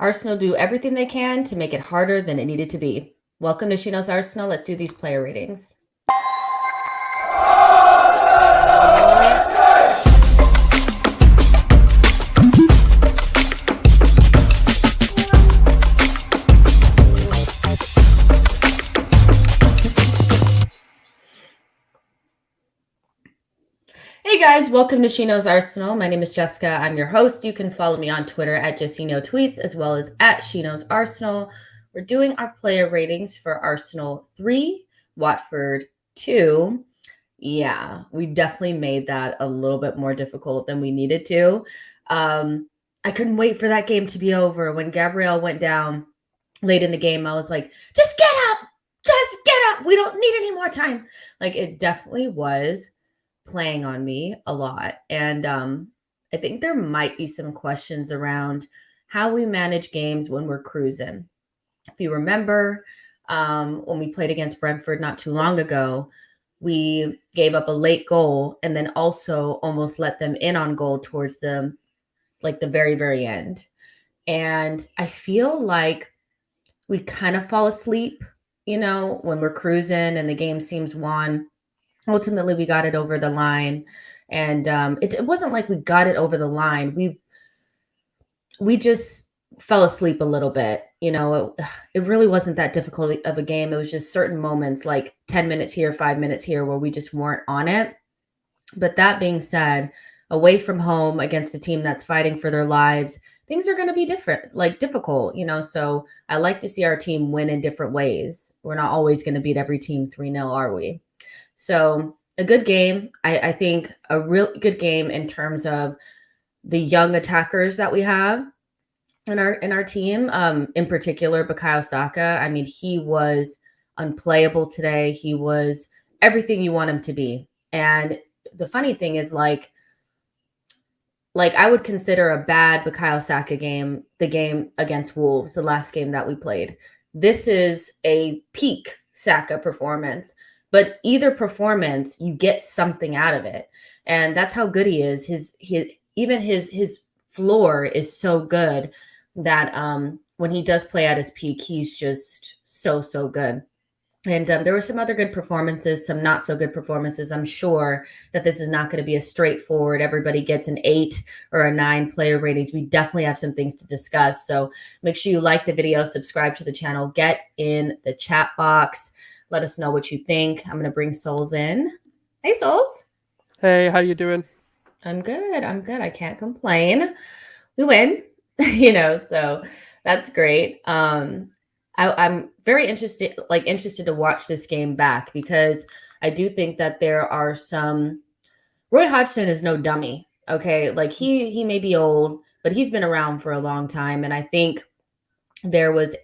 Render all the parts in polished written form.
Arsenal do everything they can to make it harder than it needed to be. Welcome to SheKnowsArsenal. Let's do these player ratings. Hey guys, welcome to SheKnowsArsenal. My name is Jessica. I'm your host. You can follow me on Twitter at JessieKnowTweets as well as at SheKnowsArsenal. We're doing our player ratings for Arsenal 3, Watford 2. Yeah, we definitely made that a little bit more difficult than we needed to. I couldn't wait for that game to be over. When Gabriel went down late in the game, I was like, just get up! Just get up! We don't need any more time. Like, it definitely was playing on me a lot. And I think there might be some questions around how we manage games when we're cruising. If you remember, when we played against Brentford not too long ago, we gave up a late goal and then also almost let them in on goal towards the very, very end. And I feel like we kind of fall asleep, when we're cruising and the game seems won. Ultimately, we got it over the line, and it wasn't like we got it over the line. We just fell asleep a little bit. It really wasn't that difficult of a game. It was just certain moments, like 10 minutes here, 5 minutes here, where we just weren't on it. But that being said, away from home against a team that's fighting for their lives, things are going to be difficult, So I like to see our team win in different ways. We're not always going to beat every team 3-0, are we? So a good game. I think a real good game in terms of the young attackers that we have in our team. In particular, Bukayo Saka. I mean, he was unplayable today. He was everything you want him to be. And the funny thing is, like I would consider a bad Bukayo Saka game the game against Wolves, the last game that we played. This is a peak Saka performance. But either performance, you get something out of it. And that's how good he is. His floor is so good that when he does play at his peak, he's just so good. And there were some other good performances, some not so good performances. I'm sure that this is not going to be a straightforward, everybody gets an 8 or a 9 player ratings. We definitely have some things to discuss. So make sure you like the video, subscribe to the channel, get in the chat box. Let us know what you think. I'm going to bring Souls in. Hey, Souls. Hey, how you doing? I'm good. I can't complain. We win, so that's great. I'm very interested to watch this game back because I do think that there are some. Roy Hodgson is no dummy. Okay, like he may be old, but he's been around for a long time, and I think there was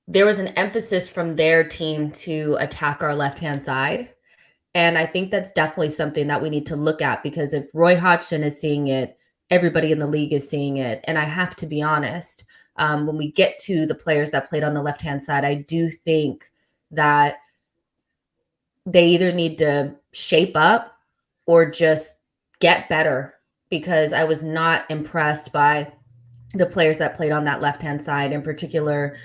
there was an emphasis from their team to attack our left-hand side. And I think that's definitely something that we need to look at, because if Roy Hodgson is seeing it, everybody in the league is seeing it. And I have to be honest, when we get to the players that played on the left-hand side, I do think that they either need to shape up or just get better, because I was not impressed by the players that played on that left-hand side, in particular,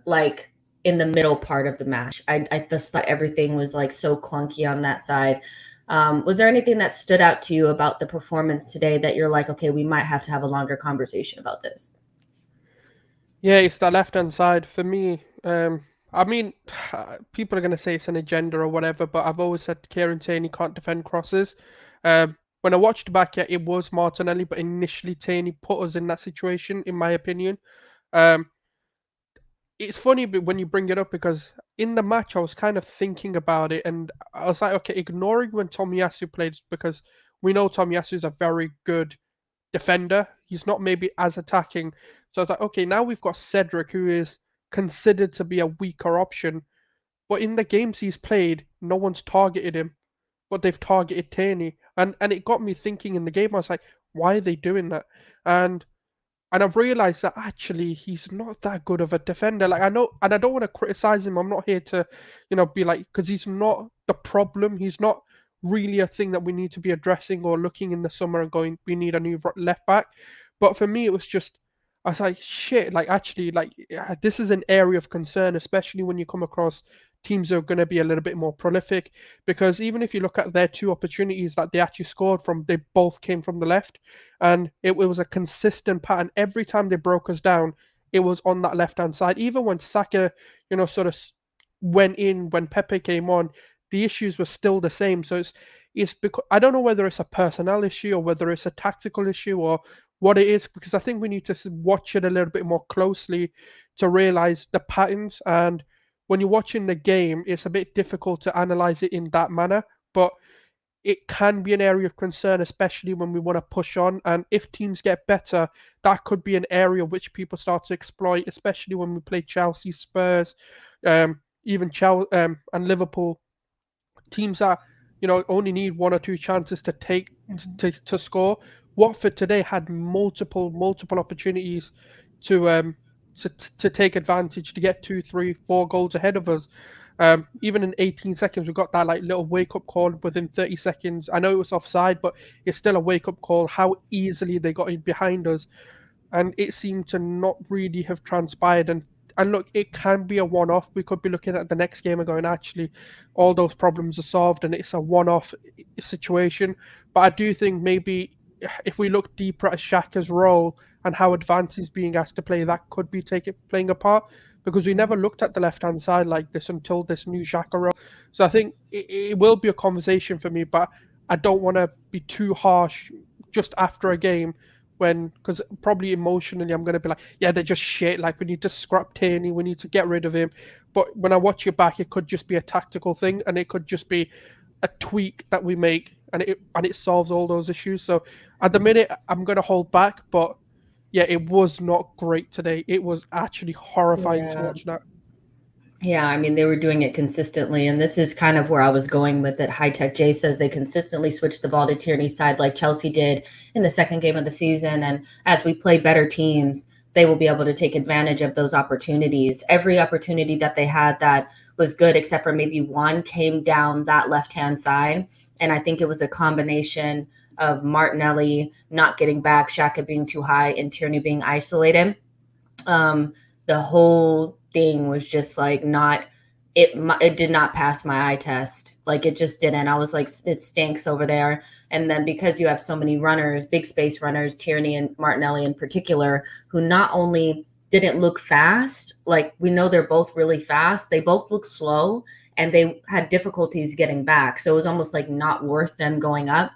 like in the middle part of the match. I just thought everything was like so clunky on that side. Was there anything that stood out to you about the performance today that you're like, okay, we might have to have a longer conversation about this? Yeah, it's the left-hand side for me. I mean, people are going to say it's an agenda or whatever, but I've always said Gabriel and Tierney can't defend crosses. When I watched back, yeah, it was Martinelli, but initially Tierney put us in that situation, in my opinion. It's funny when you bring it up, because in the match I was kind of thinking about it, and I was like, okay, ignoring when Tomiyasu played, because we know Tomiyasu is a very good defender. He's not maybe as attacking. So I was like, okay, now we've got Cedric, who is considered to be a weaker option. But in the games he's played, no one's targeted him. But they've targeted Tierney. And it got me thinking in the game. I was like, why are they doing that? And I've realized that actually he's not that good of a defender. Like, I know, and I don't want to criticize him. I'm not here to, be like, because he's not the problem. He's not really a thing that we need to be addressing or looking in the summer and going, we need a new left back. But for me, it was just, I was like, shit, like actually, like this is an area of concern, especially when you come across teams that are going to be a little bit more prolific. Because even if you look at their two opportunities that they actually scored from, they both came from the left, and it was a consistent pattern. Every time they broke us down, it was on that left hand side. Even when Saka, sort of went in when Pepe came on, the issues were still the same. So it's because I don't know whether it's a personnel issue or whether it's a tactical issue or what it is, because I think we need to watch it a little bit more closely to realize the patterns. And when you're watching the game, it's a bit difficult to analyze it in that manner, but it can be an area of concern, especially when we want to push on. And if teams get better, that could be an area which people start to exploit, especially when we play Chelsea, Spurs, even Chelsea and Liverpool, teams that only need one or two chances to take to score. Watford today had multiple opportunities to to take advantage, to get 2, 3, 4 goals ahead of us. Even in 18 seconds, we got that like little wake up call within 30 seconds. I know it was offside, but it's still a wake up call. How easily they got in behind us, and it seemed to not really have transpired. And look, it can be a one-off. We could be looking at the next game and going, actually, all those problems are solved, and it's a one-off situation. But I do think maybe if we look deeper at Xhaka's role and how advanced he's being asked to play, that could be playing a part, because we never looked at the left-hand side like this until this new Xhaka role. So I think it will be a conversation for me, but I don't want to be too harsh just after a game, because probably emotionally I'm going to be like, yeah, they're just shit. Like, we need to scrap Tierney, we need to get rid of him. But when I watch it back, it could just be a tactical thing, and it could just be a tweak that we make, and it solves all those issues. So at the minute, I'm going to hold back, but yeah, it was not great today. It was actually horrifying to watch that. Yeah, I mean, they were doing it consistently, and this is kind of where I was going with it. High Tech J says they consistently switched the ball to Tierney's side like Chelsea did in the second game of the season. And as we play better teams, they will be able to take advantage of those opportunities. Every opportunity that they had that was good, except for maybe one, came down that left-hand side. And I think it was a combination of Martinelli not getting back, Xhaka being too high, and Tierney being isolated. The whole thing was just like it did not pass my eye test. Like, it just didn't. I was like, it stinks over there. And then because you have so many runners, big space runners, Tierney and Martinelli in particular, who not only didn't look fast, like we know they're both really fast, they both look slow, and they had difficulties getting back. So it was almost like not worth them going up.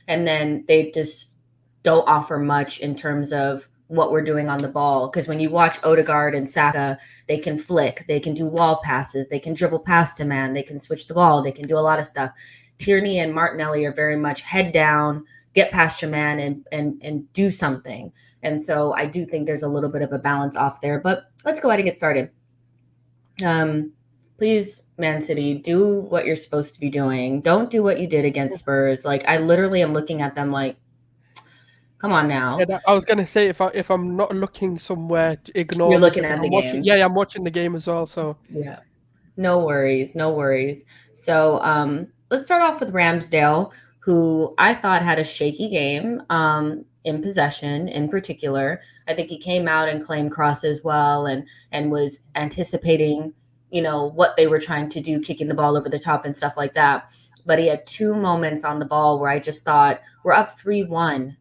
And then they just don't offer much in terms of what we're doing on the ball. Because when you watch Odegaard and Saka, they can flick, they can do wall passes, they can dribble past a man, they can switch the ball, they can do a lot of stuff. Tierney and Martinelli are very much head down, get past your man and do something. And so I do think there's a little bit of a balance off there. But let's go ahead and get started. Please, Man City, do what you're supposed to be doing. Don't do what you did against Spurs. Like, I literally am looking at them like, come on now. Yeah, I was gonna say, if I'm not looking somewhere, ignore You're me, looking because at the I'm watching. game. Yeah, I'm watching the game as well. So Yeah. No worries. No worries. So let's start off with Ramsdale, who I thought had a shaky game in possession in particular. I think he came out and claimed crosses well and was anticipating, what they were trying to do, kicking the ball over the top and stuff like that. But he had 2 moments on the ball where I just thought, we're up 3-1.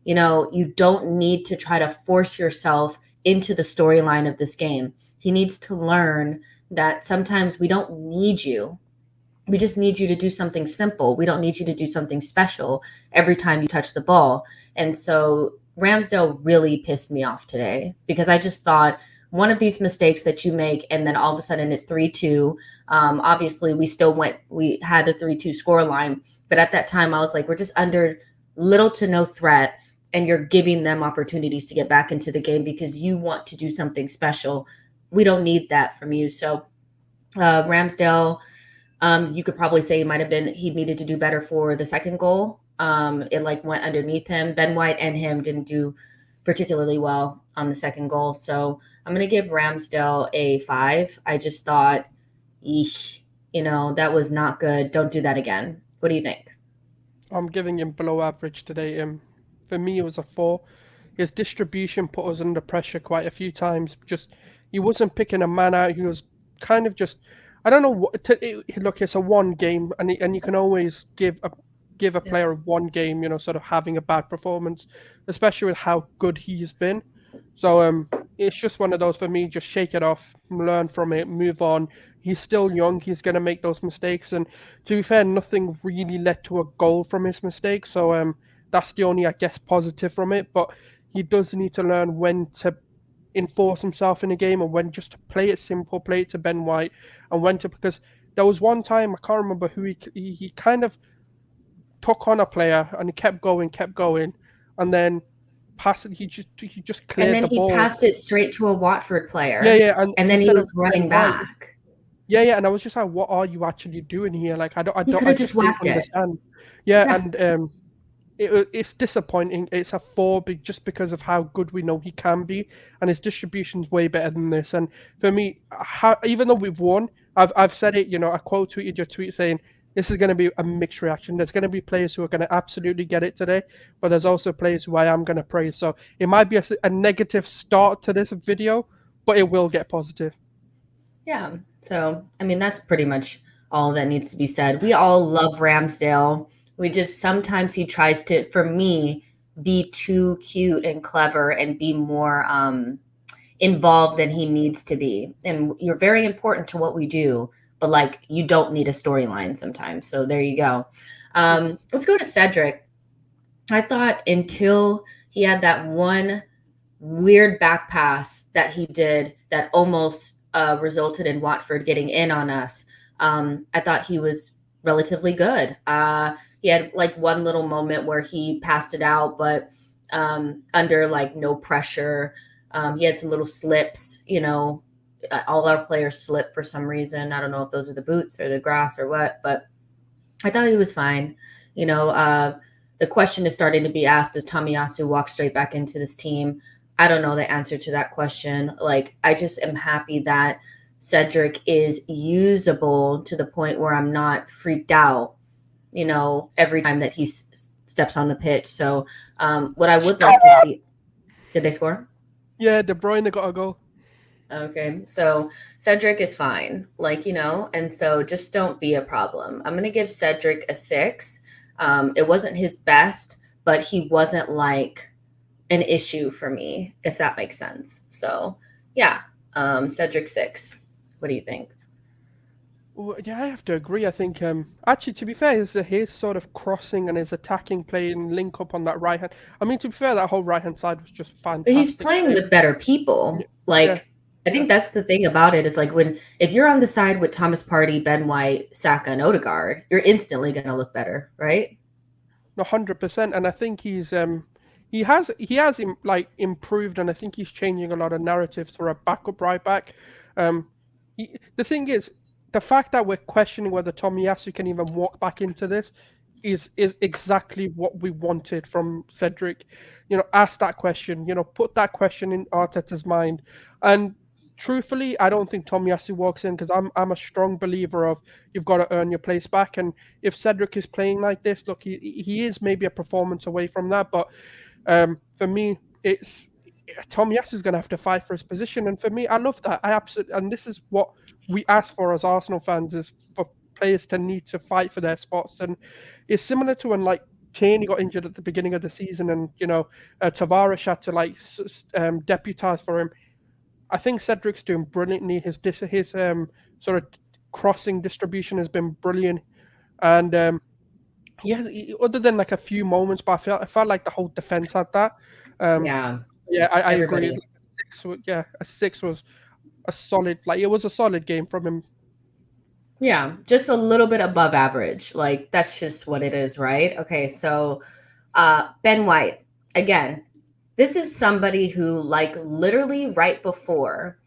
You don't need to try to force yourself into the storyline of this game. He needs to learn that sometimes we don't need you. We just need you to do something simple. We don't need you to do something special every time you touch the ball. And so Ramsdale really pissed me off today, because I just thought, one of these mistakes that you make and then all of a sudden it's 3-2. Obviously, we had a 3-2 score line. But at that time, I was like, we're just under little to no threat. And you're giving them opportunities to get back into the game because you want to do something special. We don't need that from you. So Ramsdale, you could probably say he needed to do better for the second goal. It went underneath him. Ben White and him didn't do particularly well on the second goal. So I'm going to give Ramsdale a 5. I just thought, that was not good. Don't do that again. What do you think? I'm giving him below average today. For me, it was a 4. His distribution put us under pressure quite a few times. Just he wasn't picking a man out. He was kind of just, I don't know what. Look, it's a one game, and you can always give a Yeah. player one game, sort of having a bad performance, especially with how good he's been. So it's just one of those for me. Just shake it off, learn from it, move on. He's still young. He's gonna make those mistakes, and to be fair, nothing really led to a goal from his mistakes. So that's the only, I guess, positive from it. But he does need to learn when to enforce himself in a game and when just to play it simple, play it to Ben White, and when to, because there was one time I can't remember who he kind of took on a player and he kept going, and then passed it. He just And cleared then the he ball. passed it straight to a Watford player. Yeah, and And then he instead of was running Ben White. back. Yeah, and I was just like, what are you actually doing here? Like, He could I have just just didn't whacked it. understand. Yeah, Yeah. and it's disappointing. It's a 4 just because of how good we know he can be, and his distribution's way better than this. And for me, even though we've won, I've said it. I quote tweeted your tweet saying this is going to be a mixed reaction. There's going to be players who are going to absolutely get it today, but there's also players who I am going to praise. So it might be a negative start to this video, but it will get positive. Yeah. So, I mean, that's pretty much all that needs to be said. We all love Ramsdale. We just sometimes he tries to, for me, be too cute and clever and be more involved than he needs to be. And you're very important to what we do, but like you don't need a storyline sometimes. So there you go. Let's go to Cedric. I thought until he had that one weird back pass that he did that almost resulted in Watford getting in on us. I thought he was relatively good. He had like one little moment where he passed it out, but under like no pressure. He had some little slips, all our players slip for some reason. I don't know if those are the boots or the grass or what, but I thought he was fine. The question is starting to be asked, does Tomiyasu walk straight back into this team? I don't know the answer to that question. Like, I just am happy that Cedric is usable to the point where I'm not freaked out, every time that he steps on the pitch. So what I would like to see, did they score? Yeah, De Bruyne got a goal. Okay, so Cedric is fine, and so just don't be a problem. I'm going to give Cedric a 6. It wasn't his best, but he wasn't like an issue for me, if that makes sense. So yeah, Cedric 6. What do you think? Well, yeah, I have to agree. I think actually, to be fair, his sort of crossing and his attacking play and link up on that right hand. I mean, to be fair, that whole right hand side was just fantastic. But he's playing with better people. I think that's the thing about it is like if you're on the side with Thomas Partey, Ben White, Saka, and Odegaard, you're instantly going to look better, right? 100%. And I think he has improved, and I think he's changing a lot of narratives for a backup right back. The thing is, the fact that we're questioning whether Tomiyasu can even walk back into this is exactly what we wanted from Cedric. Ask that question. Put that question in Arteta's mind. And truthfully, I don't think Tomiyasu walks in because I'm a strong believer of you've got to earn your place back. And if Cedric is playing like this, look, he is maybe a performance away from that. But for me, it's Tomiyasu is going to have to fight for his position. And for me, I love that. And this is what we ask for as Arsenal fans, is for players to need to fight for their spots. And it's similar to when like Tierney got injured at the beginning of the season, and Tavares had to deputise for him. I think Cedric's doing brilliantly. His sort of crossing distribution has been brilliant, and other than like a few moments, but I felt like the whole defense had that. Yeah, I agree. A 6 was a solid. Like, it was a solid game from him. Yeah, just a little bit above average. Like, that's just what it is, right? Okay, so Ben White, again, this is somebody who, like, literally right before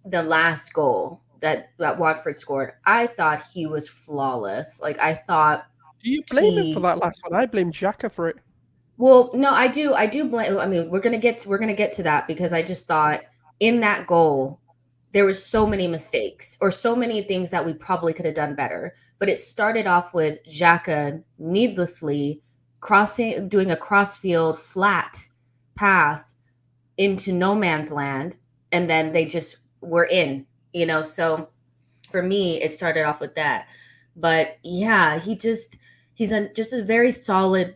the last goal that Watford scored, I thought he was flawless. Like, I thought. Do you blame him for that last one? I blame Xhaka for it. Well, no, I do blame. I mean, we're gonna get to that, because I just thought in that goal there was so many mistakes or so many things that we probably could have done better. but it started off with Xhaka needlessly doing a crossfield flat pass into no man's land, and then they just were in, So for me, it started off with that. But yeah, he's just a very solid.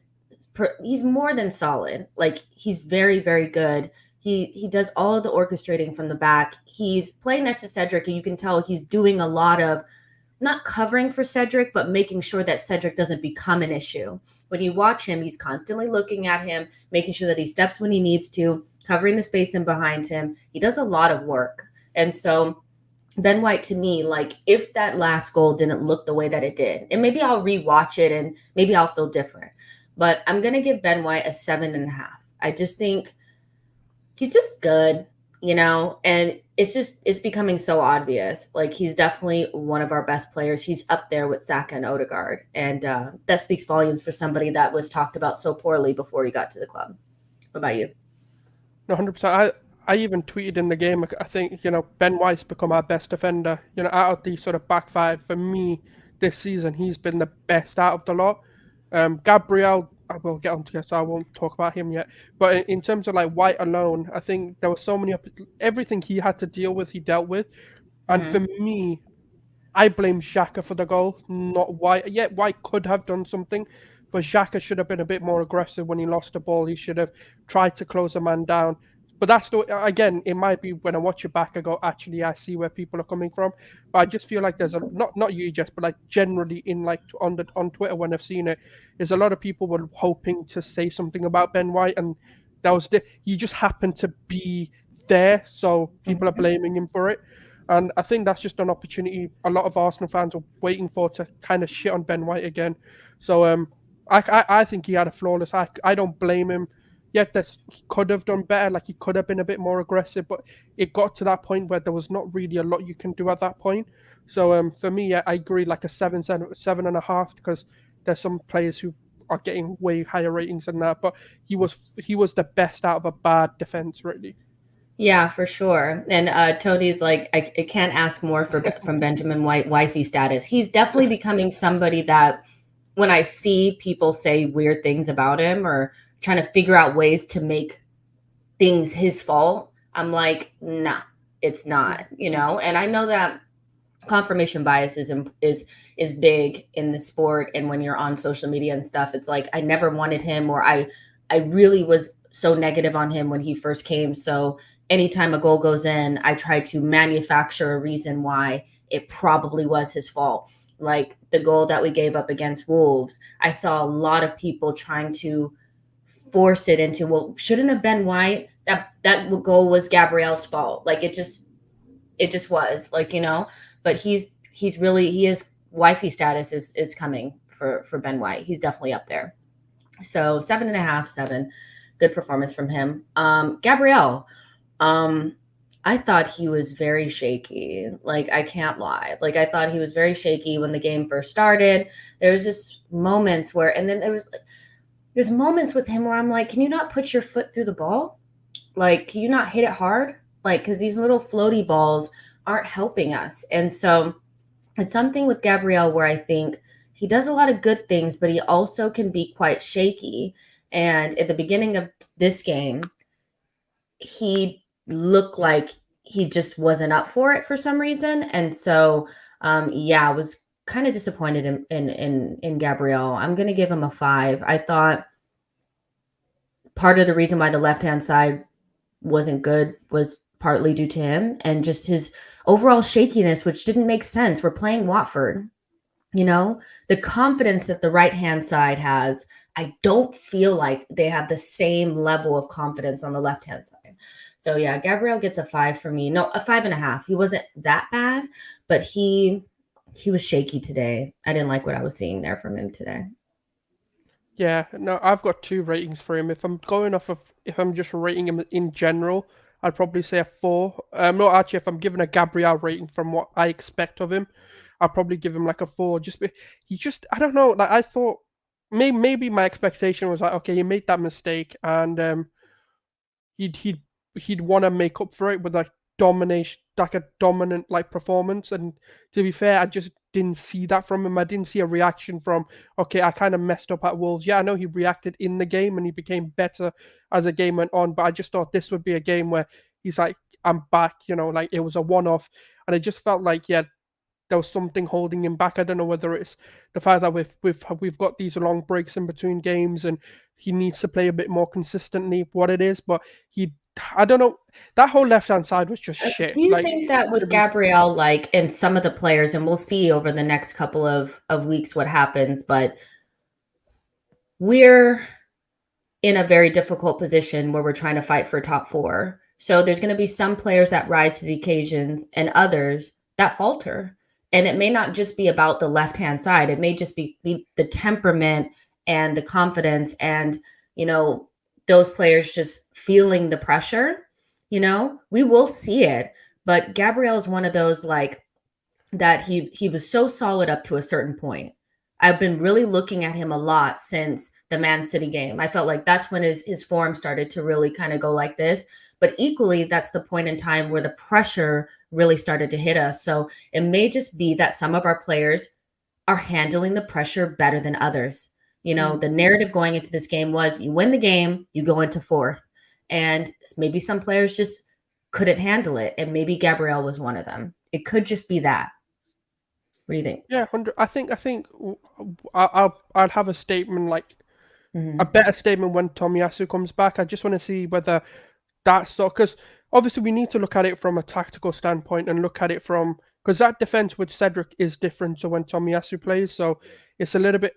He's more than solid. Like, he's very, very good. He does all of the orchestrating from the back. He's playing next to Cedric, and you can tell he's doing a lot of not covering for Cedric, but making sure that Cedric doesn't become an issue. When you watch him, he's constantly looking at him, making sure that he steps when he needs to, covering the space in behind him. He does a lot of work. And so Ben White, to me, like, if that last goal didn't look the way that it did, and maybe I'll rewatch it and maybe I'll feel different, but I'm going to give Ben White a 7.5. I just think he's just good, and it's becoming so obvious. Like, he's definitely one of our best players. He's up there with Saka and Odegaard, and that speaks volumes for somebody that was talked about so poorly before he got to the club. What about you? 100%. I even tweeted in the game, I think, Ben White's become our best defender. Out of the sort of back five, for me, this season, he's been the best out of the lot. Gabriel, I will get onto this, so I won't talk about him yet. But in terms of like White alone, I think there were so many, everything he had to deal with, he dealt with. And for me, I blame Xhaka for the goal, not White. Yeah, White could have done something, but Xhaka should have been a bit more aggressive when he lost the ball. He should have tried to close a man down. But again, it might be when I watch it back, I go, actually, I see where people are coming from. But I just feel like there's not you, Jess, but like generally on Twitter when I've seen it, there's a lot of people were hoping to say something about Ben White, and he just happened to be there, so people are blaming him for it. And I think that's just an opportunity a lot of Arsenal fans are waiting for, to kind of shit on Ben White again. So I think he had a flawless. I don't blame him. Yet he could have done better. Like, he could have been a bit more aggressive, but it got to that point where there was not really a lot you can do at that point. So for me, I agree, like a 7.5, because there's some players who are getting way higher ratings than that. But he was the best out of a bad defense, really. Yeah, for sure. And Tony's like, I can't ask more from Benjamin White, wifey status. He's definitely becoming somebody that, when I see people say weird things about him or trying to figure out ways to make things his fault, I'm like, nah, it's not, And I know that confirmation bias is big in the sport, and when you're on social media and stuff, it's like, I never wanted him, or I really was so negative on him when he first came. So anytime a goal goes in, I try to manufacture a reason why it probably was his fault. Like the goal that we gave up against Wolves, I saw a lot of people trying to force it into, well, shouldn't have been White. That goal was Gabriel's fault. Like, it just was, like, but he is wifey status is coming for Ben White. He's definitely up there. So 7.5, 7. Good performance from him. Gabriel, I thought he was very shaky. Like, I can't lie. Like, I thought he was very shaky when the game first started. There was just moments where, and then there's moments with him where I'm like, can you not put your foot through the ball? Like, can you not hit it hard? Like, because these little floaty balls aren't helping us. And so it's something with Gabriel where I think he does a lot of good things, but he also can be quite shaky. And at the beginning of this game, he looked like he just wasn't up for it for some reason. And so, I was kind of disappointed in Gabriel. I'm going to give him a 5. I thought part of the reason why the left-hand side wasn't good was partly due to him and just his overall shakiness, which didn't make sense. We're playing Watford, the confidence that the right-hand side has. I don't feel like they have the same level of confidence on the left-hand side. So yeah, Gabriel gets a 5 for me. No, a 5.5. He wasn't that bad, but he was shaky today. I didn't like what I was seeing there from him today. Yeah, no, I've got 2 ratings for him. If I'm just rating him in general, I'd probably say a 4. No, actually, if I'm giving a Gabriel rating from what I expect of him, I'll probably give him like a 4. I don't know. Like, I thought maybe my expectation was like, okay, he made that mistake, and he'd want to make up for it with like domination, like a dominant like performance. And to be fair, didn't see that from him. I didn't see a reaction from, okay, I kind of messed up at Wolves. Yeah, I know he reacted in the game and he became better as the game went on, but I just thought this would be a game where he's like, I'm back, like it was a one-off. And it just felt like, yeah, there was something holding him back. I don't know whether it's the fact that we've got these long breaks in between games and he needs to play a bit more consistently, what it is, but I don't know. That whole left-hand side was just shit. Do you think that with Gabriel, and some of the players, and we'll see over the next couple of weeks what happens, but we're in a very difficult position where we're trying to fight for top 4. So there's going to be some players that rise to the occasions and others that falter. And it may not just be about the left-hand side. It may just be the temperament and the confidence and, those players just feeling the pressure. We will see it. But Gabriel is one of those that he was so solid up to a certain point. I've been really looking at him a lot since the Man City game. I felt like that's when his form started to really kind of go like this. But equally, that's the point in time where the pressure really started to hit us. So it may just be that some of our players are handling the pressure better than others. The narrative going into this game was you win the game, you go into 4th. And maybe some players just couldn't handle it. And maybe Gabriel was one of them. It could just be that. What do you think? Yeah, 100. I think I'll have a statement a better statement when Tomiyasu comes back. I just want to see whether that's so, because obviously we need to look at it from a tactical standpoint and look at it from, because that defense with Cedric is different to when Tomiyasu plays. So it's a little bit.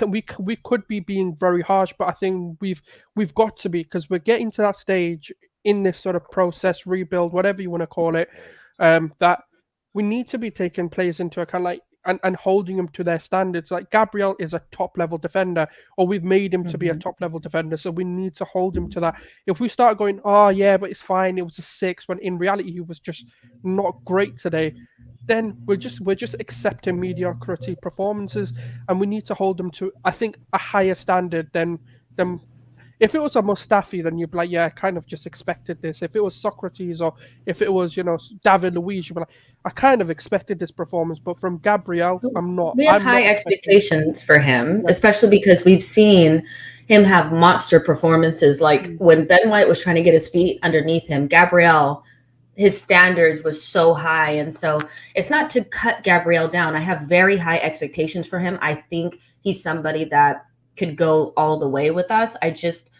We could be being very harsh, but I think we've got to be, because we're getting to that stage in this sort of process, rebuild, whatever you want to call it, that we need to be taking players into account, and holding them to their standards. Like Gabriel is a top level defender, or we've made him to be a top level defender, so we need to hold him to that. If we start going, oh yeah, but it's fine, it was a 6, when in reality he was just not great today, then we're just accepting mediocrity performances, and we need to hold them to, I think, a higher standard than them. If it was a Mustafi, then you'd be like, yeah, I kind of just expected this. If it was Socrates, or if it was, David Luiz, you'd be like, I kind of expected this performance. But from Gabriel, I'm not. We have high expectations for him, especially because we've seen him have monster performances. Like when Ben White was trying to get his feet underneath him, Gabriel, his standards was so high. And so it's not to cut Gabriel down. I have very high expectations for him. I think he's somebody that could go all the way with us. I just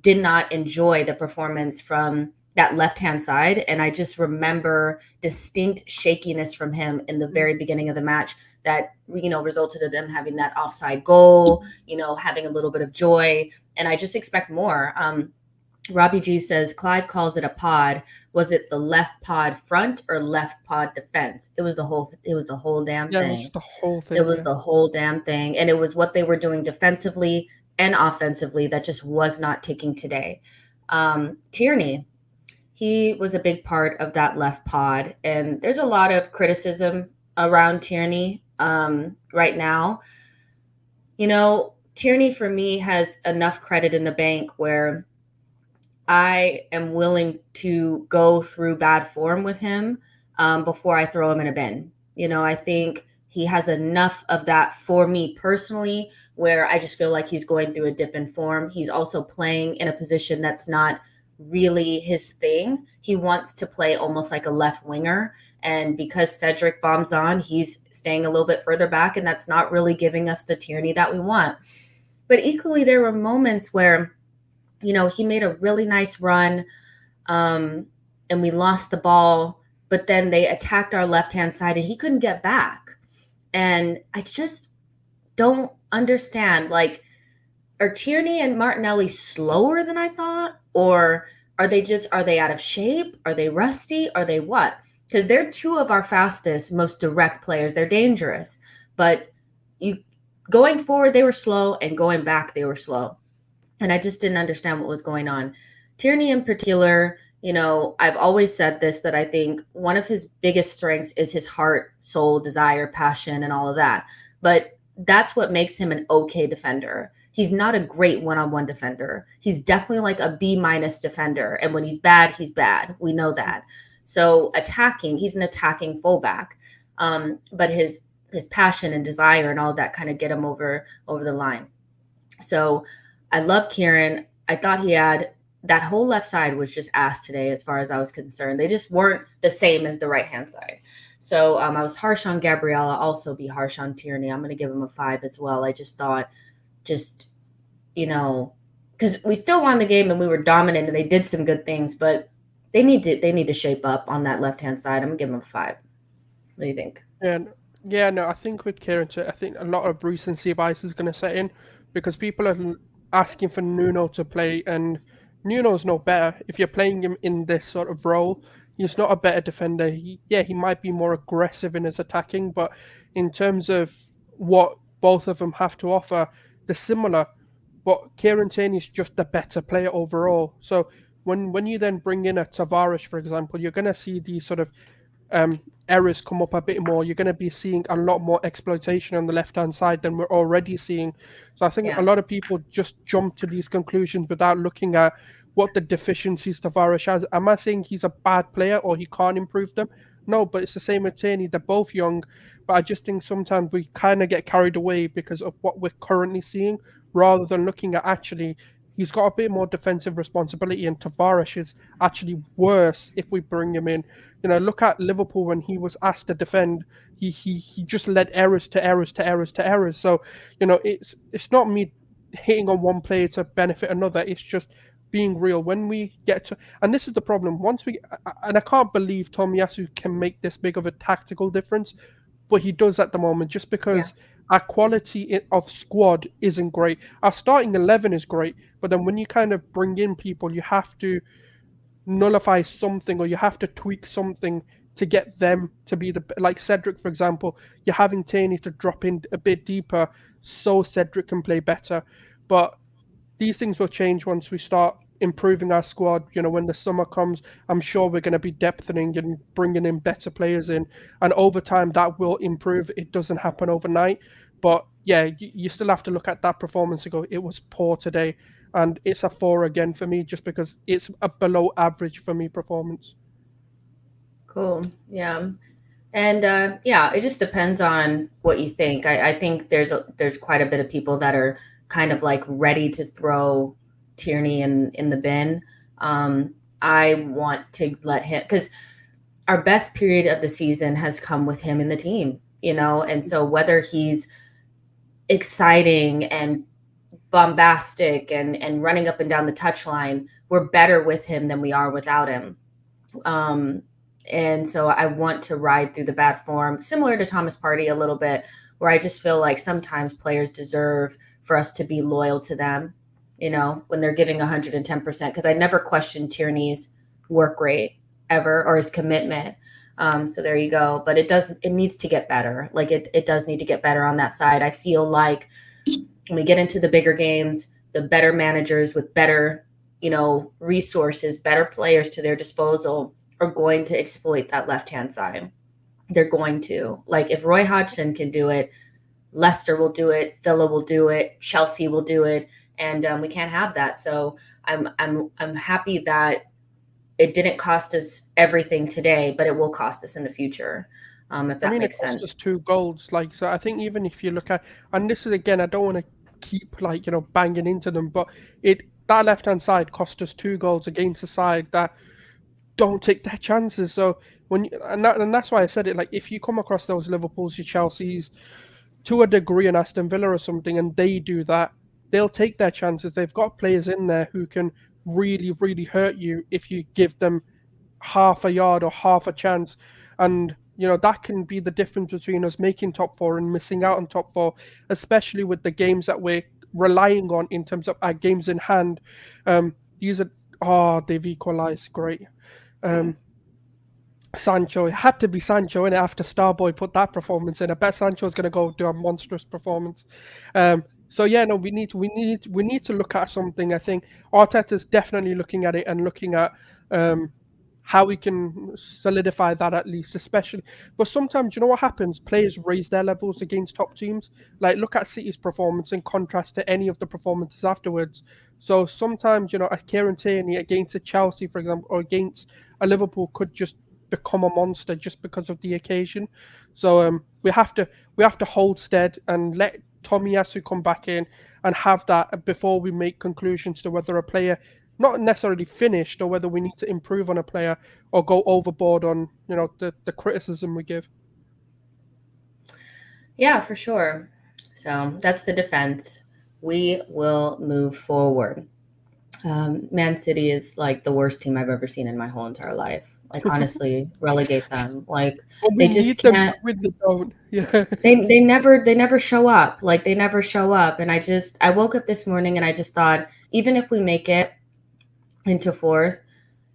did not enjoy the performance from that left-hand side. And I just remember distinct shakiness from him in the very beginning of the match that, resulted in them having that offside goal, having a little bit of joy. And I just expect more. Robbie G says, Clive calls it a pod. Was it the left pod front or left pod defense? It was the whole damn thing. Yeah, it was the whole thing. It was the whole damn thing. And it was what they were doing defensively and offensively that just was not ticking today. Tierney, he was a big part of that left pod. And there's a lot of criticism around Tierney right now. Tierney for me has enough credit in the bank where I am willing to go through bad form with him before I throw him in a bin. I think he has enough of that for me personally, where I just feel like he's going through a dip in form. He's also playing in a position that's not really his thing. He wants to play almost like a left winger. And because Cedric bombs on, he's staying a little bit further back, and that's not really giving us the Tierney that we want. But equally, there were moments where he made a really nice run and we lost the ball, but then they attacked our left-hand side and he couldn't get back. And I just don't understand, are Tierney and Martinelli slower than I thought? Or are they out of shape? Are they rusty? Are they what? Because they're two of our fastest, most direct players. They're dangerous. But going forward, they were slow, and going back, they were slow. And I just didn't understand what was going on. Tierney in particular, I've always said this, that I think one of his biggest strengths is his heart, soul, desire, passion, and all of that. But that's what makes him an okay defender. He's not a great one-on-one defender. He's definitely like a B- defender. And when he's bad, he's bad. We know that. So he's an attacking fullback. But his his passion and desire and all of that kind of get him over the line. So I love Kieran. I thought he had that whole left side was just ass today, as far as I was concerned. They just weren't the same as the right hand side. So I was harsh on Gabriel. I'll also be harsh on Tierney. I'm going to give him a 5 as well. I just thought, because we still won the game and we were dominant and they did some good things, but they need to shape up on that left hand side. I'm going to give them a 5. What do you think? No, I think with Kieran, I think a lot of recency bias is going to set in because people are asking for Nuno to play, and Nuno's no better. If you're playing him in this sort of role, he's not a better defender. He might be more aggressive in his attacking, but in terms of what both of them have to offer, they're similar. But Kieran Tierney's just a better player overall. So when you then bring in a Tavares, for example, you're going to see these sort of errors come up a bit more. You're going to be seeing a lot more exploitation on the left-hand side than we're already seeing. So I think a lot of people just jump to these conclusions without looking at what the deficiencies Tavares has. Am I saying he's a bad player or he can't improve them? No, but it's the same with Tierney. They're both young, but I just think sometimes we kind of get carried away because of what we're currently seeing rather than looking at actually he's got a bit more defensive responsibility, and Tavares is actually worse if we bring him in. Look at Liverpool when he was asked to defend. He just led errors to errors to errors to errors. So, it's not me hitting on one player to benefit another. It's just being real. When we get to, and this is the problem, and I can't believe Tomiyasu can make this big of a tactical difference, but he does at the moment just because our quality of squad isn't great. Our starting 11 is great, but then when you kind of bring in people, you have to nullify something or you have to tweak something to get them to be like Cedric, for example. You're having Tierney to drop in a bit deeper so Cedric can play better. But these things will change once we start improving our squad. When the summer comes, I'm sure we're going to be depthening and bringing in better players in, and over time that will improve. It doesn't happen overnight, but you still have to look at that performance and go, it was poor today, and it's a 4 again for me just because it's a below average for me performance. Cool. Yeah. And it just depends on what you think. I think there's quite a bit of people that are kind of like ready to throw Tierney in the bin. I want to let him, because our best period of the season has come with him in the team, and so whether he's exciting and bombastic and running up and down the touchline, we're better with him than we are without him. And so I want to ride through the bad form, similar to Thomas Partey a little bit, where I just feel like sometimes players deserve for us to be loyal to them, when they're giving 110%, because I never questioned Tierney's work rate ever or his commitment. So there you go. But it needs to get better. Like it does need to get better on that side. I feel like when we get into the bigger games, the better managers with better, resources, better players to their disposal are going to exploit that left-hand side. They're going to. Like if Roy Hodgson can do it, Leicester will do it, Villa will do it, Chelsea will do it, and we can't have that. So I'm happy that it didn't cost us everything today, but it will cost us in the future. If that makes sense. It cost us 2 goals. So I think even if you look at, and this is again, I don't want to keep banging into them, but that left hand side cost us 2 goals against a side that don't take their chances. So and that's why I said it. Like if you come across those Liverpools, your Chelseas, to a degree, an Aston Villa or something, and they do that, they'll take their chances. They've got players in there who can really, really hurt you if you give them half a yard or half a chance. And that can be the difference between us making top 4 and missing out on top 4, especially with the games that we're relying on in terms of our games in hand. They've equalised. Great. Sancho, it had to be Sancho in it after Starboy put that performance in. I bet Sancho's going to go do a monstrous performance. We need to look at something. I think Arteta's definitely looking at it and looking at how we can solidify that at least, especially. But sometimes, what happens? Players raise their levels against top teams. Like, look at City's performance in contrast to any of the performances afterwards. So sometimes, a Kieran Tierney against a Chelsea, for example, or against a Liverpool could just become a monster just because of the occasion. So we have to hold stead and let Tomiyasu come back in and have that before we make conclusions to whether a player not necessarily finished or whether we need to improve on a player or go overboard on the criticism we give. Yeah, for sure. So that's the defense. We will move forward. Man City is like the worst team I've ever seen in my whole entire life. Like, honestly, relegate them. Like, But we they just need them to can't. win the zone. Yeah. They never show up. Like, they never show up. And I woke up this morning and I just thought, even if we make it into fourth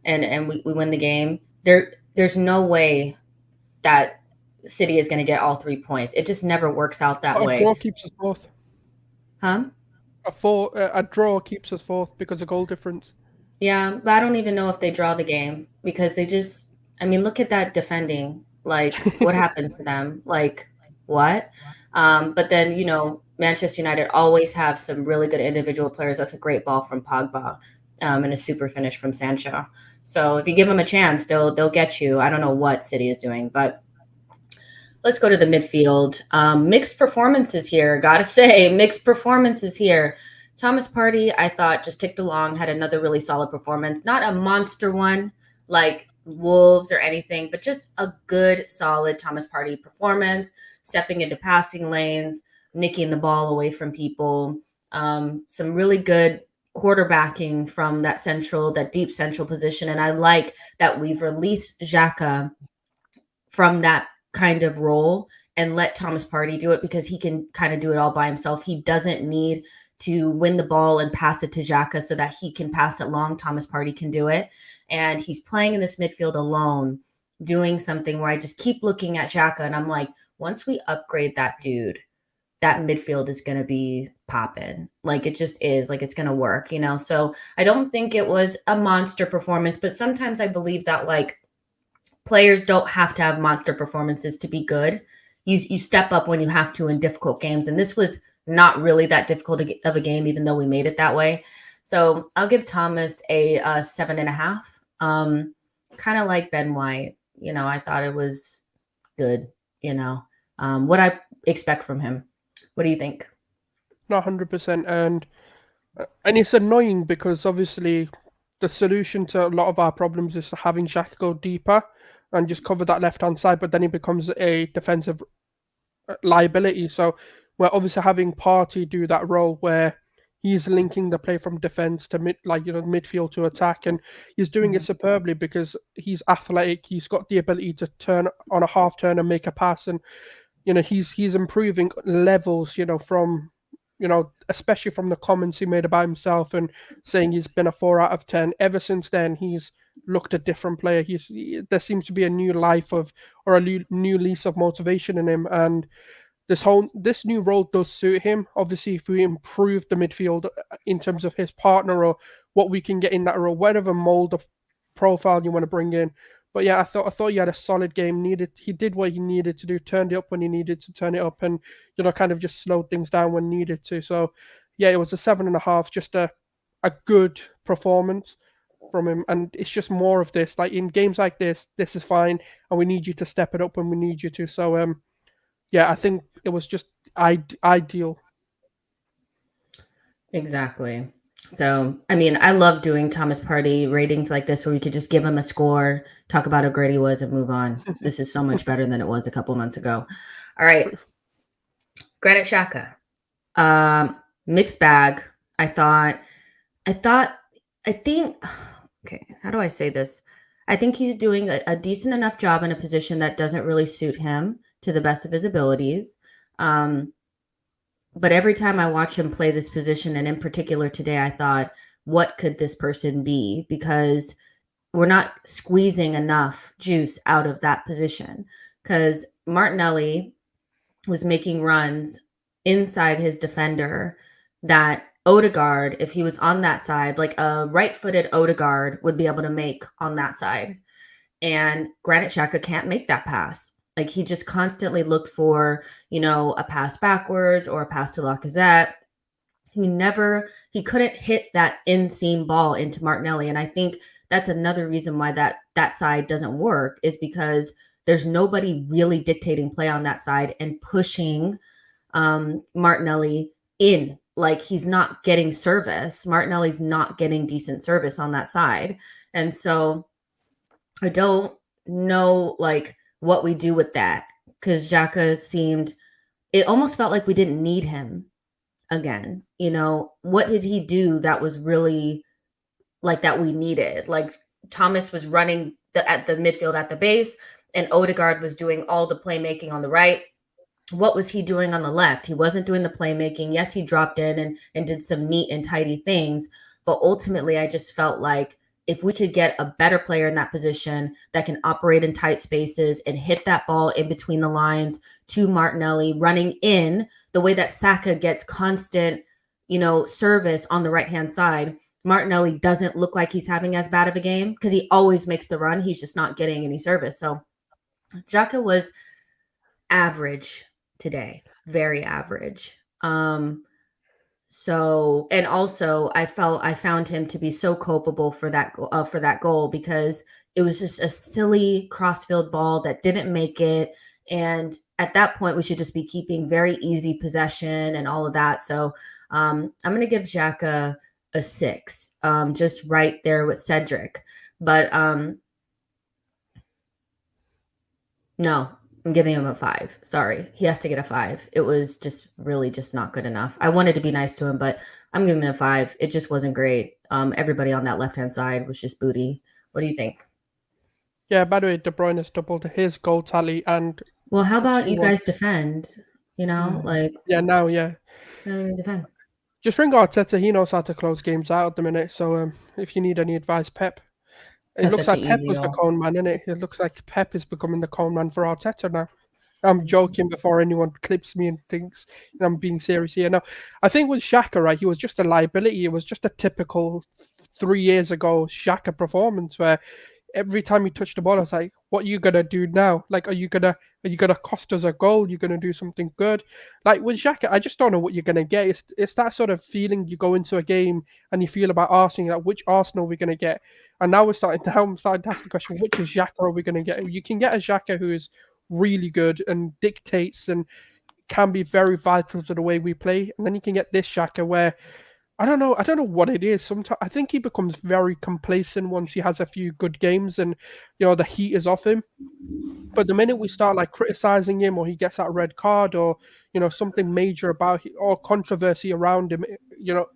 and we win the game, there's no way that City is going to get all 3 points. It just never works out that A way. draw keeps us fourth. Huh? A draw keeps us fourth because of goal difference. Yeah, but I don't even know if they draw the game because look at that defending. Like, what happened to them? Like, what? But then, Manchester United always have some really good individual players. That's a great ball from Pogba, and a super finish from Sancho. So if you give them a chance, they'll get you. I don't know what City is doing, but let's go to the midfield. Mixed performances here. Gotta say, mixed performances here. Thomas Partey, I thought, just ticked along, had another really solid performance. Not a monster one like Wolves or anything, but just a good, solid Thomas Partey performance, stepping into passing lanes, nicking the ball away from people. Some really good quarterbacking from that deep central position. And I like that we've released Xhaka from that kind of role and let Thomas Partey do it because he can kind of do it all by himself. He doesn't need to win the ball and pass it to Xhaka so that he can pass it long. Thomas Partey can do it. And he's playing in this midfield alone, doing something where I just keep looking at Xhaka and I'm like, once we upgrade that dude, that midfield is going to be popping. Like, it just is. Like, it's going to work, So I don't think it was a monster performance, but sometimes I believe that, like, players don't have to have monster performances to be good. You step up when you have to in difficult games. And this was not really that difficult of a game, even though we made it that way. So I'll give Thomas a 7.5. Kind of like Ben White. I thought it was good, what I expect from him. What do you think? Not 100%. And it's annoying because obviously the solution to a lot of our problems is having Xhaka go deeper and just cover that left-hand side, but then he becomes a defensive liability. So we're obviously having Partey do that role where he's linking the play from defense to midfield to attack, and he's doing it superbly because he's athletic. He's got the ability to turn on a half turn and make a pass, and he's improving levels. From especially from the comments he made about himself and saying he's been a 4 out of 10. Ever since then, he's looked a different player. There seems to be a new life or a new lease of motivation in him, and this new role does suit him. Obviously, if we improve the midfield in terms of his partner or what we can get in that role, whatever mold of profile you want to bring in. But yeah, I thought he had a solid game. He did what he needed to do, turned it up when he needed to turn it up, and kind of just slowed things down when needed to. So yeah, it was a 7.5, just a good performance from him. And it's just more of this. Like, in games like this is fine, and we need you to step it up when we need you to. So yeah, I think it was just ideal. Exactly. So, I love doing Thomas Partey ratings like this where we could just give him a score, talk about how great he was, and move on. This is so much better than it was a couple months ago. All right. Granit Xhaka. Mixed bag. I think, okay, how do I say this? I think he's doing a decent enough job in a position that doesn't really suit him to the best of his abilities. But every time I watch him play this position, and in particular today, I thought, what could this person be? Because we're not squeezing enough juice out of that position. Because Martinelli was making runs inside his defender that Odegaard, if he was on that side, like a right-footed Odegaard would be able to make on that side. And Granit Xhaka can't make that pass. Like, he just constantly looked for, a pass backwards or a pass to Lacazette. he couldn't hit that inseam ball into Martinelli. And I think that's another reason why that side doesn't work, is because there's nobody really dictating play on that side and pushing Martinelli in. Like, he's not getting service. Martinelli's not getting decent service on that side. And so I don't know like what we do with that, because Xhaka it almost felt like we didn't need him again. You know, what did he do that was really like that we needed? Like, Thomas was running at the midfield at the base, and Odegaard was doing all the playmaking on the right. What was he doing on the left? He wasn't doing the playmaking. Yes, he dropped in and did some neat and tidy things, but ultimately I just felt like if we could get a better player in that position that can operate in tight spaces and hit that ball in between the lines to Martinelli, running in the way that Saka gets constant, service on the right-hand side, Martinelli doesn't look like he's having as bad of a game because he always makes the run. He's just not getting any service. So Xhaka was average today, very average. So, and also I found him to be so culpable for that goal, because it was just a silly crossfield ball that didn't make it. And at that point, we should just be keeping very easy possession and all of that. So I'm going to give Xhaka a 6, just right there with Cedric. But no, I'm giving him a 5. Sorry. He has to get a 5. It was just really just not good enough. I wanted to be nice to him, but I'm giving him a 5. It just wasn't great. Everybody on that left-hand side was just booty. What do you think? Yeah, by the way, De Bruyne has doubled his goal tally, and well, how about you guys defend? Defend. Just ring Arteta. He knows how to close games out at the minute. So if you need any advice, Pep. It looks like Pep was the cone man, innit? It looks like Pep is becoming the cone man for Arteta now. I'm joking before anyone clips me and thinks I'm being serious here. Now, I think with Xhaka, right, he was just a liability. It was just a typical 3 years ago Xhaka performance where every time he touched the ball, I was like, what are you gonna do now? Like, are you gonna cost us a goal? You're gonna do something good? Like with Xhaka, I just don't know what you're gonna get. It's that sort of feeling you go into a game and you feel about Arsenal, like which Arsenal are we gonna get? And now I'm starting to ask the question, which is Xhaka are we gonna get? You can get a Xhaka who is really good and dictates and can be very vital to the way we play, and then you can get this Xhaka where I don't know what it is. Sometimes I think he becomes very complacent once he has a few good games and the heat is off him. But the minute we start like criticizing him, or he gets that red card, or something major about or controversy around him,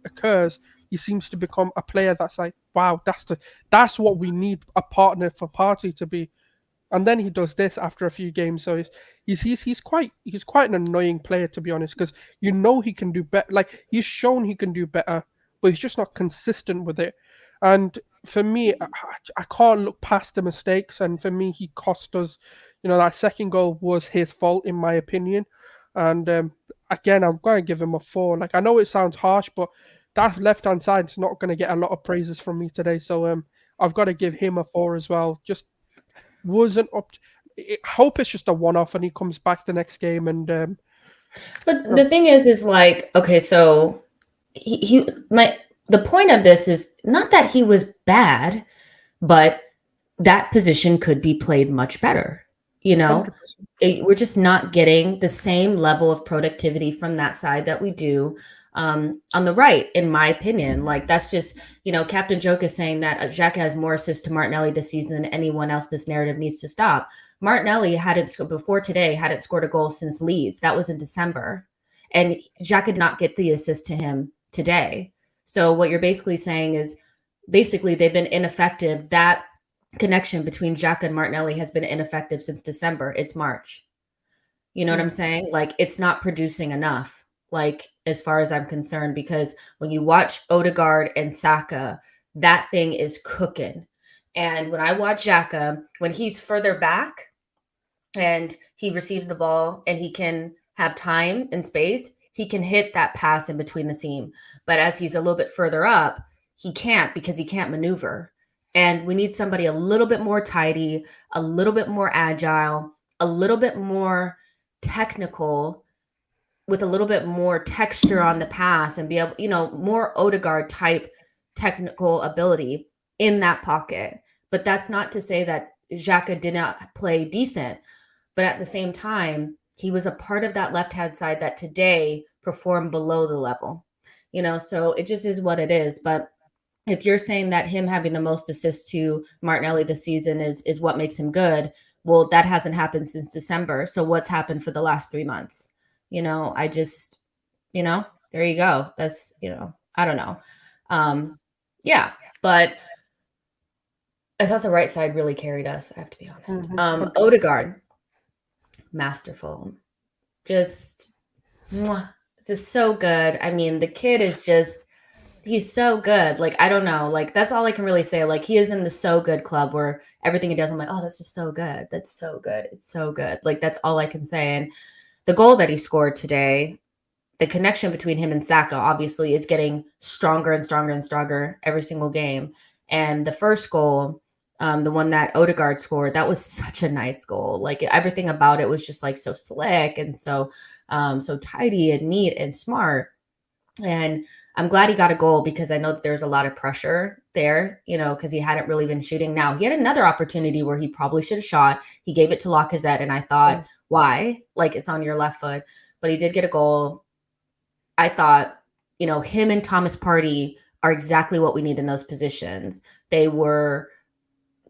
occurs, he seems to become a player that's like, wow, that's what we need a partner for Partey to be. And then he does this after a few games, so he's quite an annoying player, to be honest, because he can do better. Like, he's shown he can do better, but he's just not consistent with it. And for me, I can't look past the mistakes. And for me, he cost us. That second goal was his fault, in my opinion. And again, I'm going to give him a 4. Like, I know it sounds harsh, but that left-hand side's not going to get a lot of praises from me today. So I've got to give him a 4 as well. Just wasn't up. I hope it's just a one-off and he comes back the next game. And but the thing is like, okay, so the point of this is not that he was bad, but that position could be played much better. 100%. We're just not getting the same level of productivity from that side that we do on the right, in my opinion. Like, that's just, Captain Joke is saying that Xhaka has more assists to Martinelli this season than anyone else. This narrative needs to stop. Martinelli hadn't scored a goal since Leeds. That was in December. And Xhaka did not get the assist to him today. So what you're basically saying is they've been ineffective. That connection between Xhaka and Martinelli has been ineffective since December. It's March. You know what I'm saying? Like, it's not producing enough, like, as far as I'm concerned, because when you watch Odegaard and Saka, that thing is cooking. And when I watch Xhaka, when he's further back and he receives the ball and he can have time and space, he can hit that pass in between the seam. But as he's a little bit further up, he can't, because he can't maneuver. And we need somebody a little bit more tidy, a little bit more agile, a little bit more technical with a little bit more texture on the pass and be able, more Odegaard type technical ability in that pocket. But that's not to say that Xhaka did not play decent. But at the same time, he was a part of that left-hand side that today performed below the level. So it just is what it is. But if you're saying that him having the most assists to Martinelli this season is what makes him good, well, that hasn't happened since December. So what's happened for the last 3 months? I just, there you go. That's, I don't know. Yeah, but I thought the right side really carried us, I have to be honest. Odegaard, masterful. Just so good. I mean, the kid is just, he's so good. Like, I don't know. Like, that's all I can really say. Like, he is in the so good club where everything he does, I'm like, oh, that's just so good. That's so good. It's so good. Like, that's all I can say. And the goal that he scored today, the connection between him and Saka obviously is getting stronger and stronger and stronger every single game. And the first goal, the one that Odegaard scored, that was such a nice goal. Like, everything about it was just like so slick and so tidy and neat and smart. And I'm glad he got a goal because I know that there's a lot of pressure there, because he hadn't really been shooting. Now, he had another opportunity where he probably should have shot. He gave it to Lacazette, and I thought, why? Like, it's on your left foot. But he did get a goal. I thought, him and Thomas Partey are exactly what we need in those positions. They were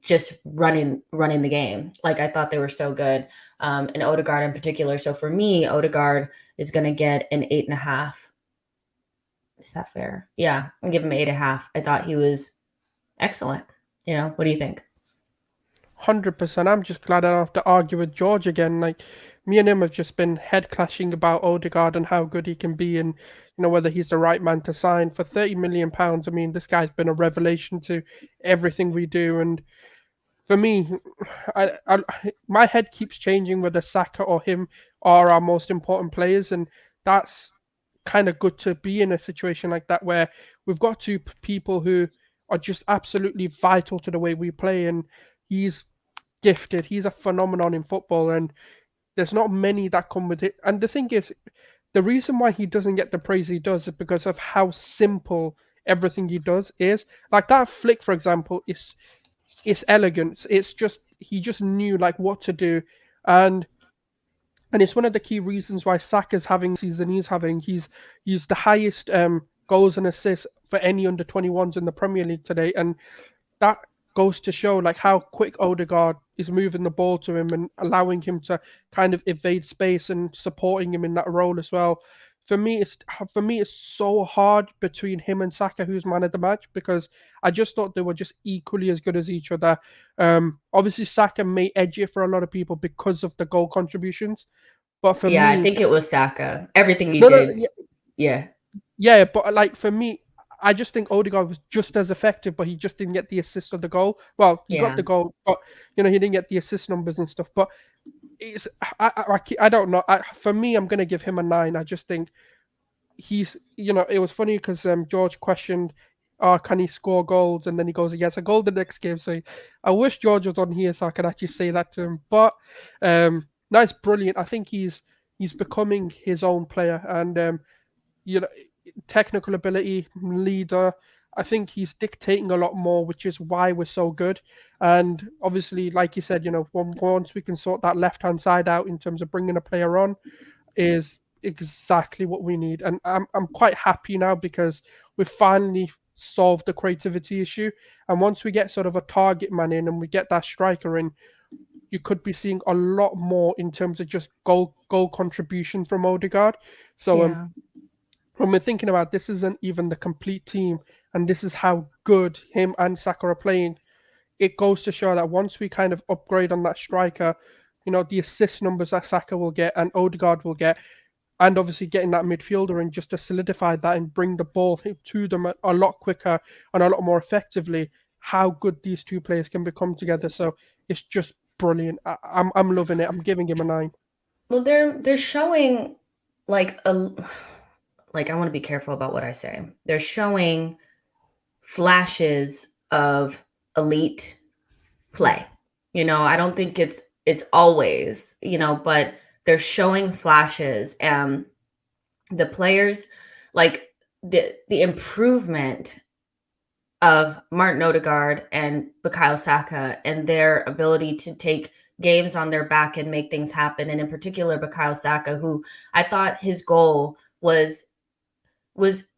just running the game. Like, I thought they were so good. And Odegaard in particular. So for me, Odegaard is going to get an 8.5. Is that fair? Yeah, I'll give him 8.5. I thought he was excellent. What do you think? 100%. I'm just glad I don't have to argue with George again. Like, me and him have just been head clashing about Odegaard and how good he can be, and whether he's the right man to sign for £30 million. I mean, this guy's been a revelation to everything we do. And for me, my head keeps changing whether Saka or him are our most important players, and that's kind of good to be in a situation like that where we've got two people who are just absolutely vital to the way we play, and he's gifted. He's a phenomenon in football, and there's not many that come with it. And the thing is, the reason why he doesn't get the praise he does is because of how simple everything he does is. Like that flick, for example, is elegance. It's just he just knew like what to do, and it's one of the key reasons why Saka's having the season he's having. He's the highest goals and assists for any under 21s in the Premier League today, and that goes to show like how quick Odegaard is moving the ball to him and allowing him to kind of evade space and supporting him in that role as well. For me, it's so hard between him and Saka who's man of the match, because I just thought they were just equally as good as each other. Obviously, Saka may edge it for a lot of people because of the goal contributions, but for me, I think it was Saka. Everything he did. Yeah, but like for me, I just think Odegaard was just as effective, but he just didn't get the assist of the goal. Well, he got the goal, but he didn't get the assist numbers and stuff. But it's I don't know. For me, I'm gonna give him a 9. I just think he's it was funny because George questioned, can he score goals? And then he goes, he gets a goal the next game. So I wish George was on here so I could actually say that to him. But no, it's brilliant. I think he's becoming his own player, and technical ability, leader. I think he's dictating a lot more, which is why we're so good. And obviously, like you said, once we can sort that left-hand side out in terms of bringing a player on, is exactly what we need. And I'm quite happy now because we've finally solved the creativity issue. And once we get sort of a target man in and we get that striker in, you could be seeing a lot more in terms of just goal contribution from Odegaard. So when we're thinking about this isn't even the complete team, and this is how good him and Saka are playing, it goes to show that once we kind of upgrade on that striker, the assist numbers that Saka will get and Odegaard will get, and obviously getting that midfielder in just to solidify that and bring the ball to them a lot quicker and a lot more effectively, how good these two players can become together. So it's just brilliant. I'm loving it. I'm giving him a 9. Well, they're showing like I want to be careful about what I say. They're showing flashes of elite play. I don't think it's always, but they're showing flashes. And the players, like the improvement of Martin Odegaard and Bukayo Saka and their ability to take games on their back and make things happen. And in particular, Bukayo Saka, who I thought his goal was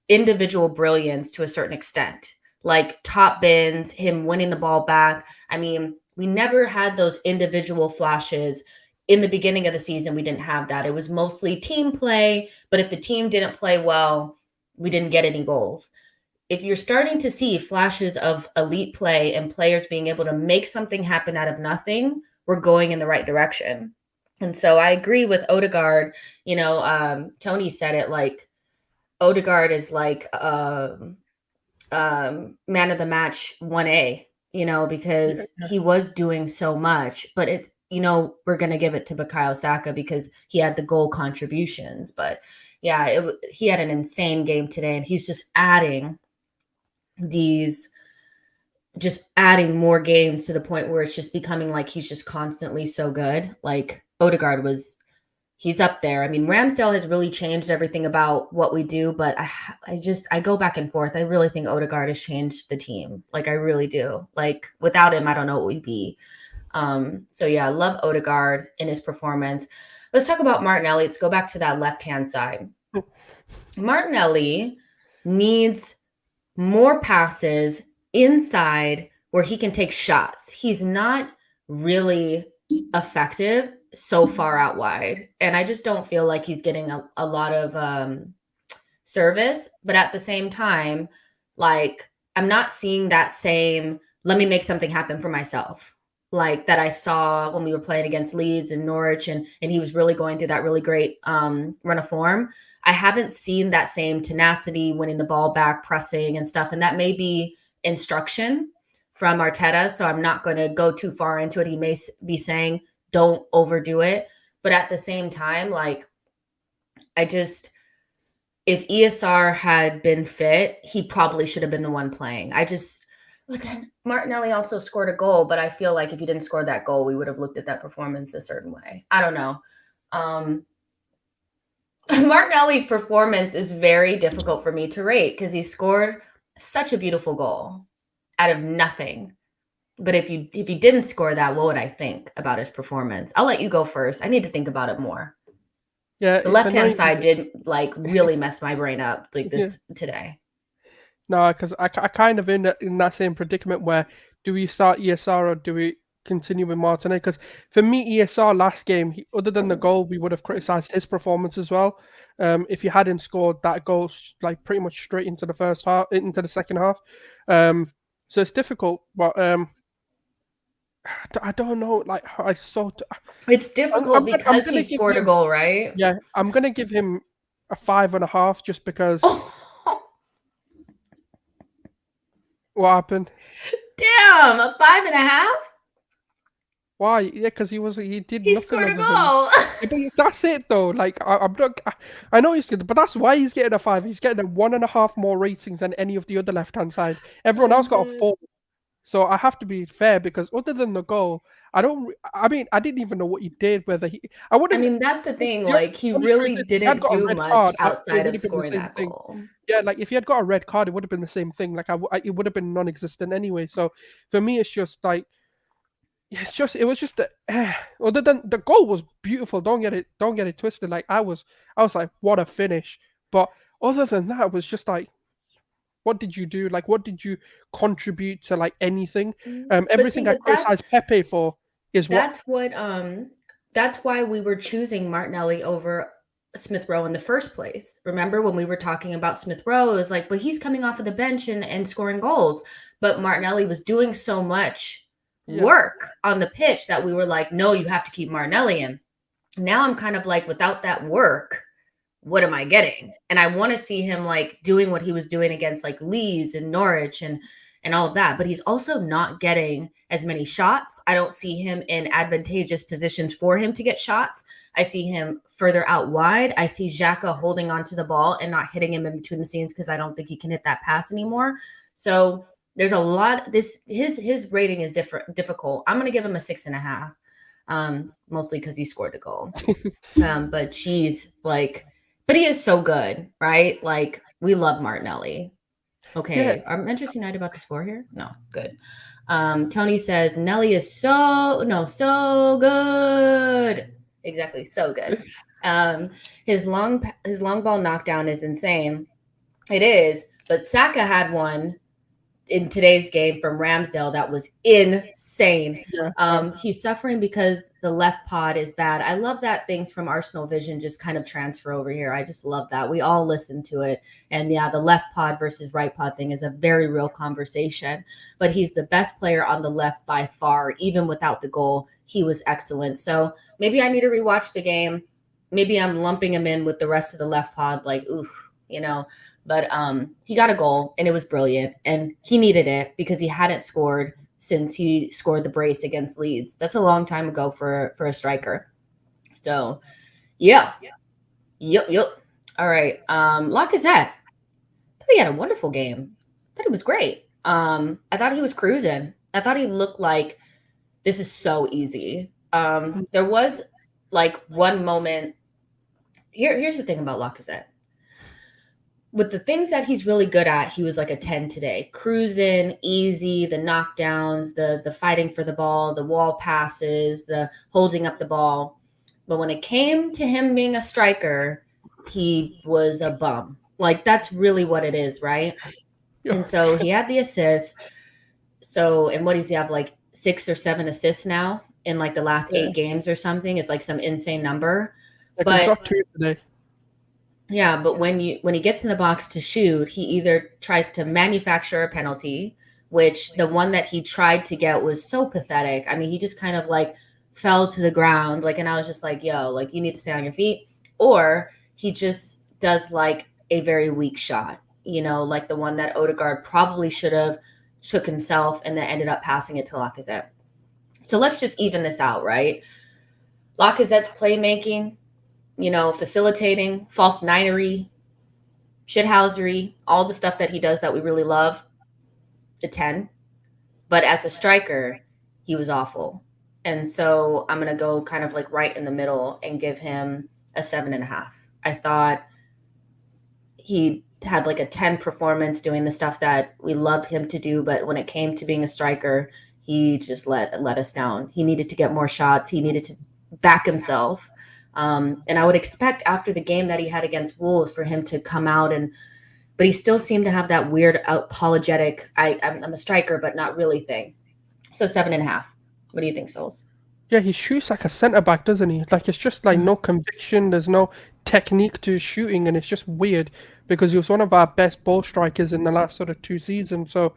individual brilliance to a certain extent, like top bins, him winning the ball back. I mean, we never had those individual flashes. In the beginning of the season, we didn't have that. It was mostly team play, but if the team didn't play well, we didn't get any goals. If you're starting to see flashes of elite play and players being able to make something happen out of nothing, we're going in the right direction. And so I agree with Odegaard. Tony said it, like Odegaard is like man of the match 1A, because he was doing so much. But it's, we're going to give it to Bukayo Saka because he had the goal contributions. But yeah, he had an insane game today, and he's just adding more games to the point where it's just becoming like he's just constantly so good. Like Odegaard he's up there. I mean, Ramsdale has really changed everything about what we do, but I go back and forth. I really think Odegaard has changed the team. Like, I really do. Like, without him, I don't know what we'd be. So yeah, I love Odegaard in his performance. Let's talk about Martinelli. Let's go back to that left-hand side. Martinelli needs more passes inside where he can take shots. He's not really effective so far out wide, and I just don't feel like he's getting a lot of service. But at the same time, like, I'm not seeing that same let me make something happen for myself like that I saw when we were playing against Leeds and Norwich, and he was really going through that really great run of form. I haven't seen that same tenacity, winning the ball back, pressing and stuff. And that may be instruction from Arteta. So I'm not going to go too far into it. He may be saying, don't overdo it. But at the same time, like, if ESR had been fit, he probably should have been the one playing. But then Martinelli also scored a goal. But I feel like if he didn't score that goal, we would have looked at that performance a certain way. I don't know. Martinelli's performance is very difficult for me to rate because he scored such a beautiful goal out of nothing. But if you didn't score that, what would I think about his performance? I'll let you go first. I need to think about it more. Yeah, the left-hand side did like really mess my brain up like this today. No, because I kind of in that same predicament where do we start ESR or do we continue with Martinelli? Because for me, ESR last game, other than the goal, we would have criticised his performance as well. If he hadn't scored that goal, like pretty much straight into the first half, into the second half. So it's difficult, but I don't know. Like it's difficult because he scored a goal, right? Yeah, I'm gonna give him a 5.5 just because. What happened? Damn, a 5.5? Why? Yeah, because he did he nothing. Scored a goal. But that's it though. Like I'm not. I know he's good, but that's why he's getting a 5. He's getting a 1.5 more ratings than any of the other left-hand side. Everyone else got a 4. So I have to be fair because other than the goal, I didn't even know what he did. Whether I wouldn't. I mean, that's the thing. Like, he really didn't do much outside of scoring that goal. Yeah, like if he had got a red card, it would have been the same thing. Like it would have been non-existent anyway. So for me, it's just like. It was just other than the goal was beautiful. Don't get it twisted. Like I was like, what a finish. But other than that, it was just like, what did you do? Like, what did you contribute to like anything? Everything I criticized Pepe for is that's why we were choosing Martinelli over Smith Rowe in the first place. Remember when we were talking about Smith Rowe? It was like, but he's coming off of the bench and scoring goals. But Martinelli was doing so much work on the pitch that we were like, no, you have to keep Martinelli in. Now I'm kind of like, without that work, what am I getting? And I want to see him like doing what he was doing against like Leeds and Norwich and all of that. But he's also not getting as many shots. I don't see him in advantageous positions for him to get shots. I see him further out wide. I see Xhaka holding onto the ball and not hitting him in between the scenes because I don't think he can hit that pass anymore. So there's a lot. His rating is difficult. I'm gonna give him a 6.5, mostly because he scored the goal. But geez, like, But he is so good, right? Like, we love Martinelli. Yeah, Okay, are Manchester United about to score here? No, good. Tony says Nelly is so good. Exactly, so good. His long ball knockdown is insane. It is, but Saka had one in today's game from Ramsdale that was insane. yeah. He's suffering because the left pod is bad. I love that things from Arsenal Vision just kind of transfer over here. I just love that. We all listen to it. And yeah, the left pod versus right pod thing is a very real conversation. But he's the best player on the left by far. Even without the goal, he was excellent. So maybe I need to rewatch the game. Maybe I'm lumping him in with the rest of the left pod, like, oof, you know. But he got a goal and it was brilliant. And he needed it because he hadn't scored since he scored the brace against Leeds. That's a long time ago for a striker. So, yeah. Yep. All right. Lacazette. I thought he had a wonderful game. I thought he was great. I thought he was cruising. I thought he looked like this is so easy. There was like one moment. Here's the thing about Lacazette. With the things that he's really good at, he was like a 10 today. Cruising, easy, the knockdowns, the fighting for the ball, the wall passes, the holding up the ball. But when it came to him being a striker, he was a bum. Like, that's really what it is, right? Yeah. And so he had the assist. So, and what does he have, like 6 or 7 assists now in like the last 8 games or something? It's like some insane number. Like he's got 2 today. Yeah, but when he gets in the box to shoot, he either tries to manufacture a penalty, which the one that he tried to get was so pathetic. I mean, he just kind of like fell to the ground, like, and I was just like, yo, like, you need to stay on your feet. Or he just does like a very weak shot, like the one that Odegaard probably should have shook himself and then ended up passing it to Lacazette. So let's just even this out, right? Lacazette's playmaking, facilitating, false ninery, shithousery, all the stuff that he does that we really love, the 10. But as a striker, he was awful. And so I'm going to go kind of like right in the middle and give him a 7.5. I thought he had like a 10 performance doing the stuff that we love him to do. But when it came to being a striker, he just let us down. He needed to get more shots. He needed to back himself. And I would expect after the game that he had against Wolves for him to come out but he still seemed to have that weird apologetic, I'm a striker, but not really thing. So 7.5. What do you think, Souls? Yeah, he shoots like a centre-back, doesn't he? Like, it's just like no conviction, there's no technique to his shooting, and it's just weird because he was one of our best ball strikers in the last sort of 2 seasons. So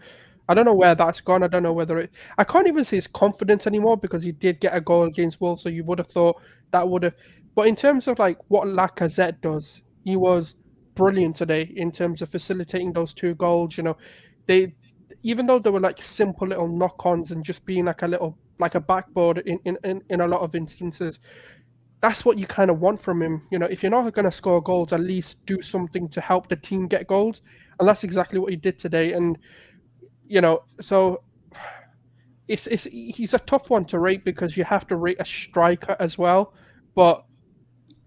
I don't know where that's gone. I don't know whether I can't even see his confidence anymore because he did get a goal against Wolves, so you would have thought that would have. But in terms of like what Lacazette does, he was brilliant today in terms of facilitating those 2 goals. They, even though they were like simple little knock-ons and just being like a backboard in a lot of instances, that's what you kind of want from him. If you're not going to score goals, at least do something to help the team get goals, and that's exactly what he did today. And so he's a tough one to rate because you have to rate a striker as well. But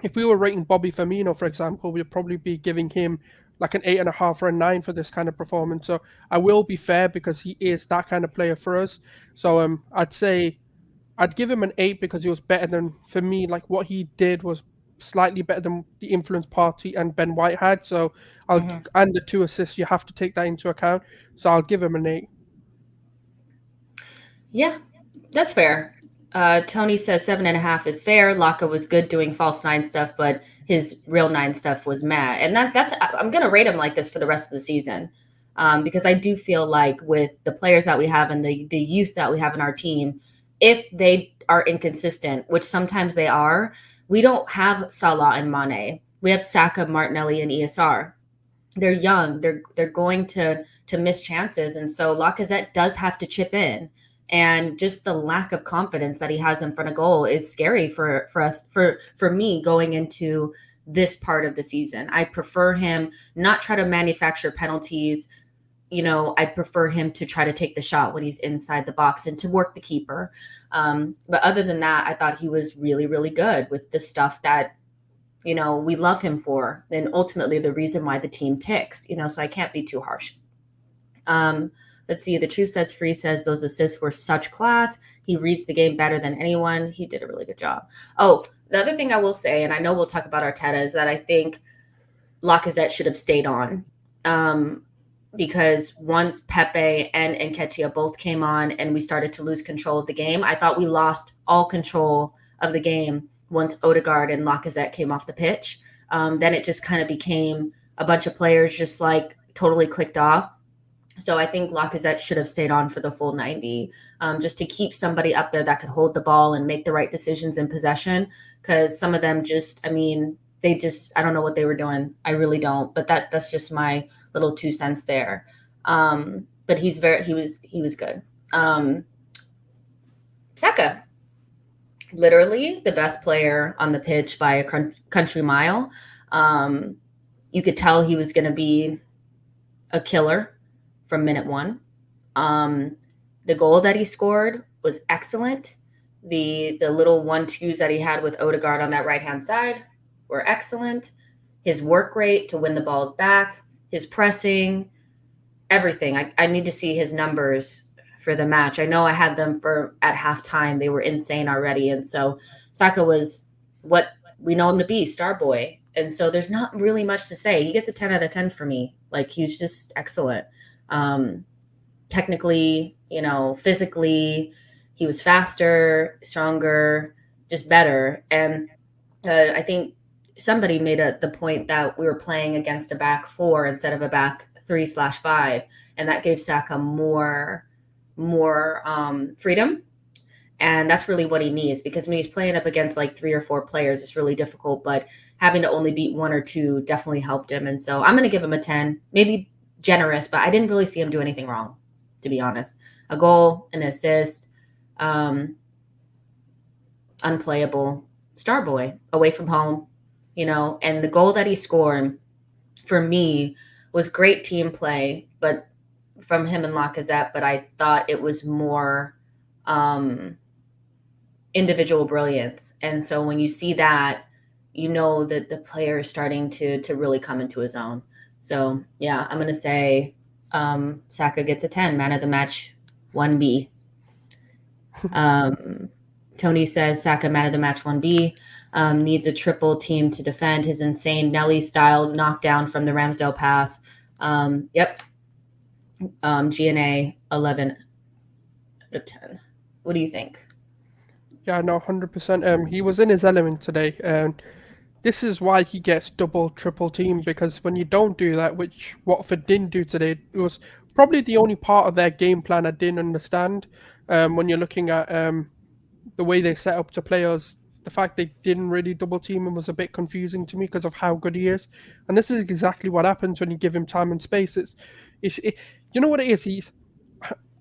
if we were rating Bobby Firmino, for example, we'd probably be giving him like an 8.5 or a 9 for this kind of performance. So I will be fair because he is that kind of player for us. So I'd say I'd give him an 8 because he was better than, for me, like what he did was slightly better than the influence Partey and Ben White had. So and the 2 assists, you have to take that into account. So I'll give him an 8. Yeah, that's fair. Tony says 7.5 is fair. Laka was good doing false 9 stuff, but his real 9 stuff was mad. And that's I'm gonna rate him like this for the rest of the season, because I do feel like with the players that we have and the youth that we have in our team, if they are inconsistent, which sometimes they are, we don't have Salah and Mane. We have Saka, Martinelli, and ESR. They're young. They're going to miss chances, and so Lacazette does have to chip in. And just the lack of confidence that he has in front of goal is scary for us, for me going into this part of the season. I prefer him not try to manufacture penalties. I'd prefer him to try to take the shot when he's inside the box and to work the keeper. But other than that, I thought he was really, really good with the stuff that, we love him for, and ultimately the reason why the team ticks, so I can't be too harsh. Let's see. The Truth Sets Free says those assists were such class. He reads the game better than anyone. He did a really good job. Oh, the other thing I will say, and I know we'll talk about Arteta, is that I think Lacazette should have stayed on. Because once Pepe and Nketiah both came on and we started to lose control of the game, I thought we lost all control of the game once Odegaard and Lacazette came off the pitch. Then it just kind of became a bunch of players just like totally clicked off. So I think Lacazette should have stayed on for the full 90, just to keep somebody up there that could hold the ball and make the right decisions in possession. Because some of them I don't know what they were doing. I really don't. But that's just my little 2 cents there. But he was good. Saka, literally the best player on the pitch by a country mile. You could tell he was going to be a killer from minute 1. The goal that he scored was excellent. The little 1-2s that he had with Odegaard on that right-hand side were excellent. His work rate to win the balls back, his pressing, everything. I need to see his numbers for the match. I know I had them at halftime. They were insane already. And so Saka was what we know him to be, star boy. And so there's not really much to say. He gets a 10 out of 10 for me. Like, he's just excellent. Technically, physically, he was faster, stronger, just better. And I think somebody made the point that we were playing against a back 4 instead of a back 3/5, and that gave Saka more freedom. And that's really what he needs, because when he's playing up against like 3 or 4 players, it's really difficult. But having to only beat 1 or 2 definitely helped him. And so I'm going to give him a 10, maybe generous, but I didn't really see him do anything wrong, to be honest. A goal, an assist, unplayable, star boy, away from home, and the goal that he scored for me was great team play, but from him and Lacazette, but I thought it was more individual brilliance. And so when you see that, that the player is starting to really come into his own. So yeah, I'm going to say Saka gets a 10, man of the match, 1B. Tony says Saka, man of the match, 1B. Needs a triple team to defend his insane Nelly-style knockdown from the Ramsdale pass. Yep. GNA, 11 out of 10. What do you think? Yeah, no, 100%. He was in his element today, and this is why he gets double, triple team, because when you don't do that, which Watford didn't do today, it was probably the only part of their game plan I didn't understand. When you're looking at the way they set up to players, the fact they didn't really double team him was a bit confusing to me because of how good he is. And this is exactly what happens when you give him time and space. You know what it is?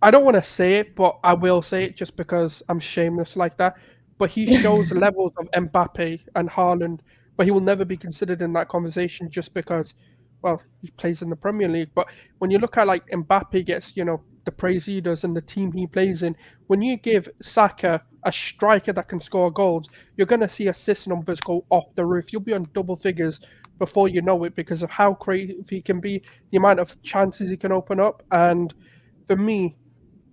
I don't want to say it, but I will say it just because I'm shameless like that. But he shows levels of Mbappe and Haaland, but he will never be considered in that conversation just because, well, he plays in the Premier League. But when you look at like Mbappe gets, the praise he does and the team he plays in, when you give Saka a striker that can score goals, you're going to see assist numbers go off the roof. You'll be on double figures before you know it because of how creative he can be, the amount of chances he can open up. And for me,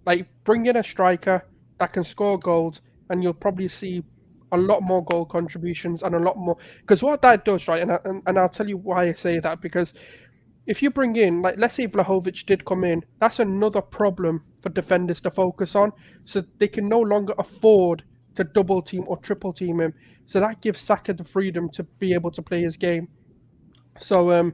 like, bring in a striker that can score goals, and you'll probably see a lot more goal contributions and a lot more. Because what that does, right, and I'll tell you why I say that, because if you bring in, like, let's say Vlahovic did come in, that's another problem for defenders to focus on. So they can no longer afford to double team or triple team him. So that gives Saka the freedom to be able to play his game. So,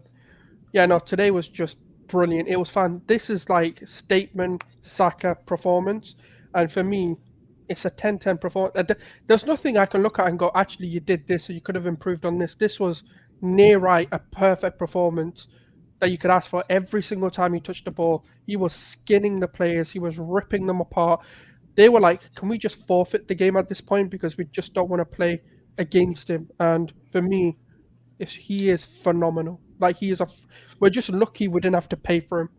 yeah, no, today was just brilliant. It was fun. This is like statement Saka performance, and for me, it's a 10-10 performance. There's nothing I can look at and go, actually, you did this, or you could have improved on this. This was near right a perfect performance that you could ask for. Every single time he touched the ball, he was skinning the players. He was ripping them apart. They were like, can we just forfeit the game at this point because we just don't want to play against him? And for me, he is phenomenal. Like, we're just lucky we didn't have to pay for him.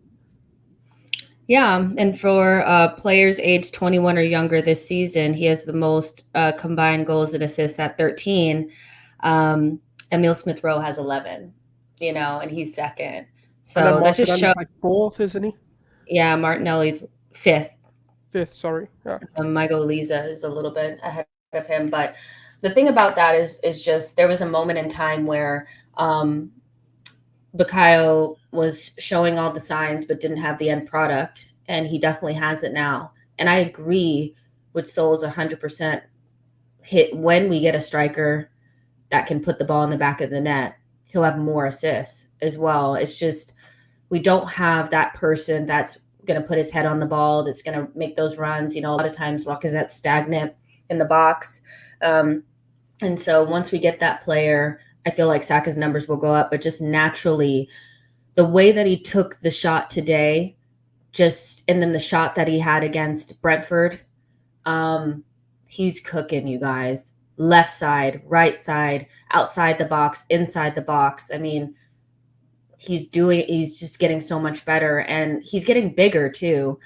Yeah, and for players aged 21 or younger this season, he has the most combined goals and assists at 13. Emil Smith Rowe has 11, and he's second. And then So that just Martinelli's shows. like fourth, isn't he? Yeah, Martinelli's fifth. Fifth, sorry. Yeah. Michael Lisa is a little bit ahead of him, but the thing about that is just there was a moment in time where Bukayo was showing all the signs but didn't have the end product, and he definitely has it now. And I agree with Souls 100% hit when we get a striker that can put the ball in the back of the net, he'll have more assists as well. It's just we don't have that person that's going to put his head on the ball, that's going to make those runs. A lot of times Lacazette's stagnant in the box. And so once we get that player, I feel like Saka's numbers will go up, but just naturally, the way that he took the shot today, and then the shot that he had against Brentford, he's cooking, you guys. Left side, right side, outside the box, inside the box. I mean, he's just getting so much better, and he's getting bigger too,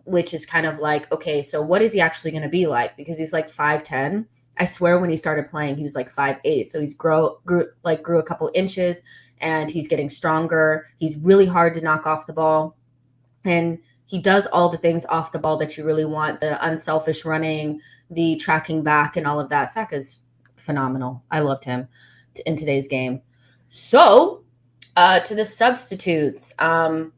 which is kind of like, okay, so what is he actually going to be like? Because he's like 5'10". I swear when he started playing, he was like 5'8". So he's grew a couple inches, and he's getting stronger. He's really hard to knock off the ball. And he does all the things off the ball that you really want, the unselfish running, the tracking back, and all of that. Saka's phenomenal. I loved him in today's game. So to the substitutes. We'll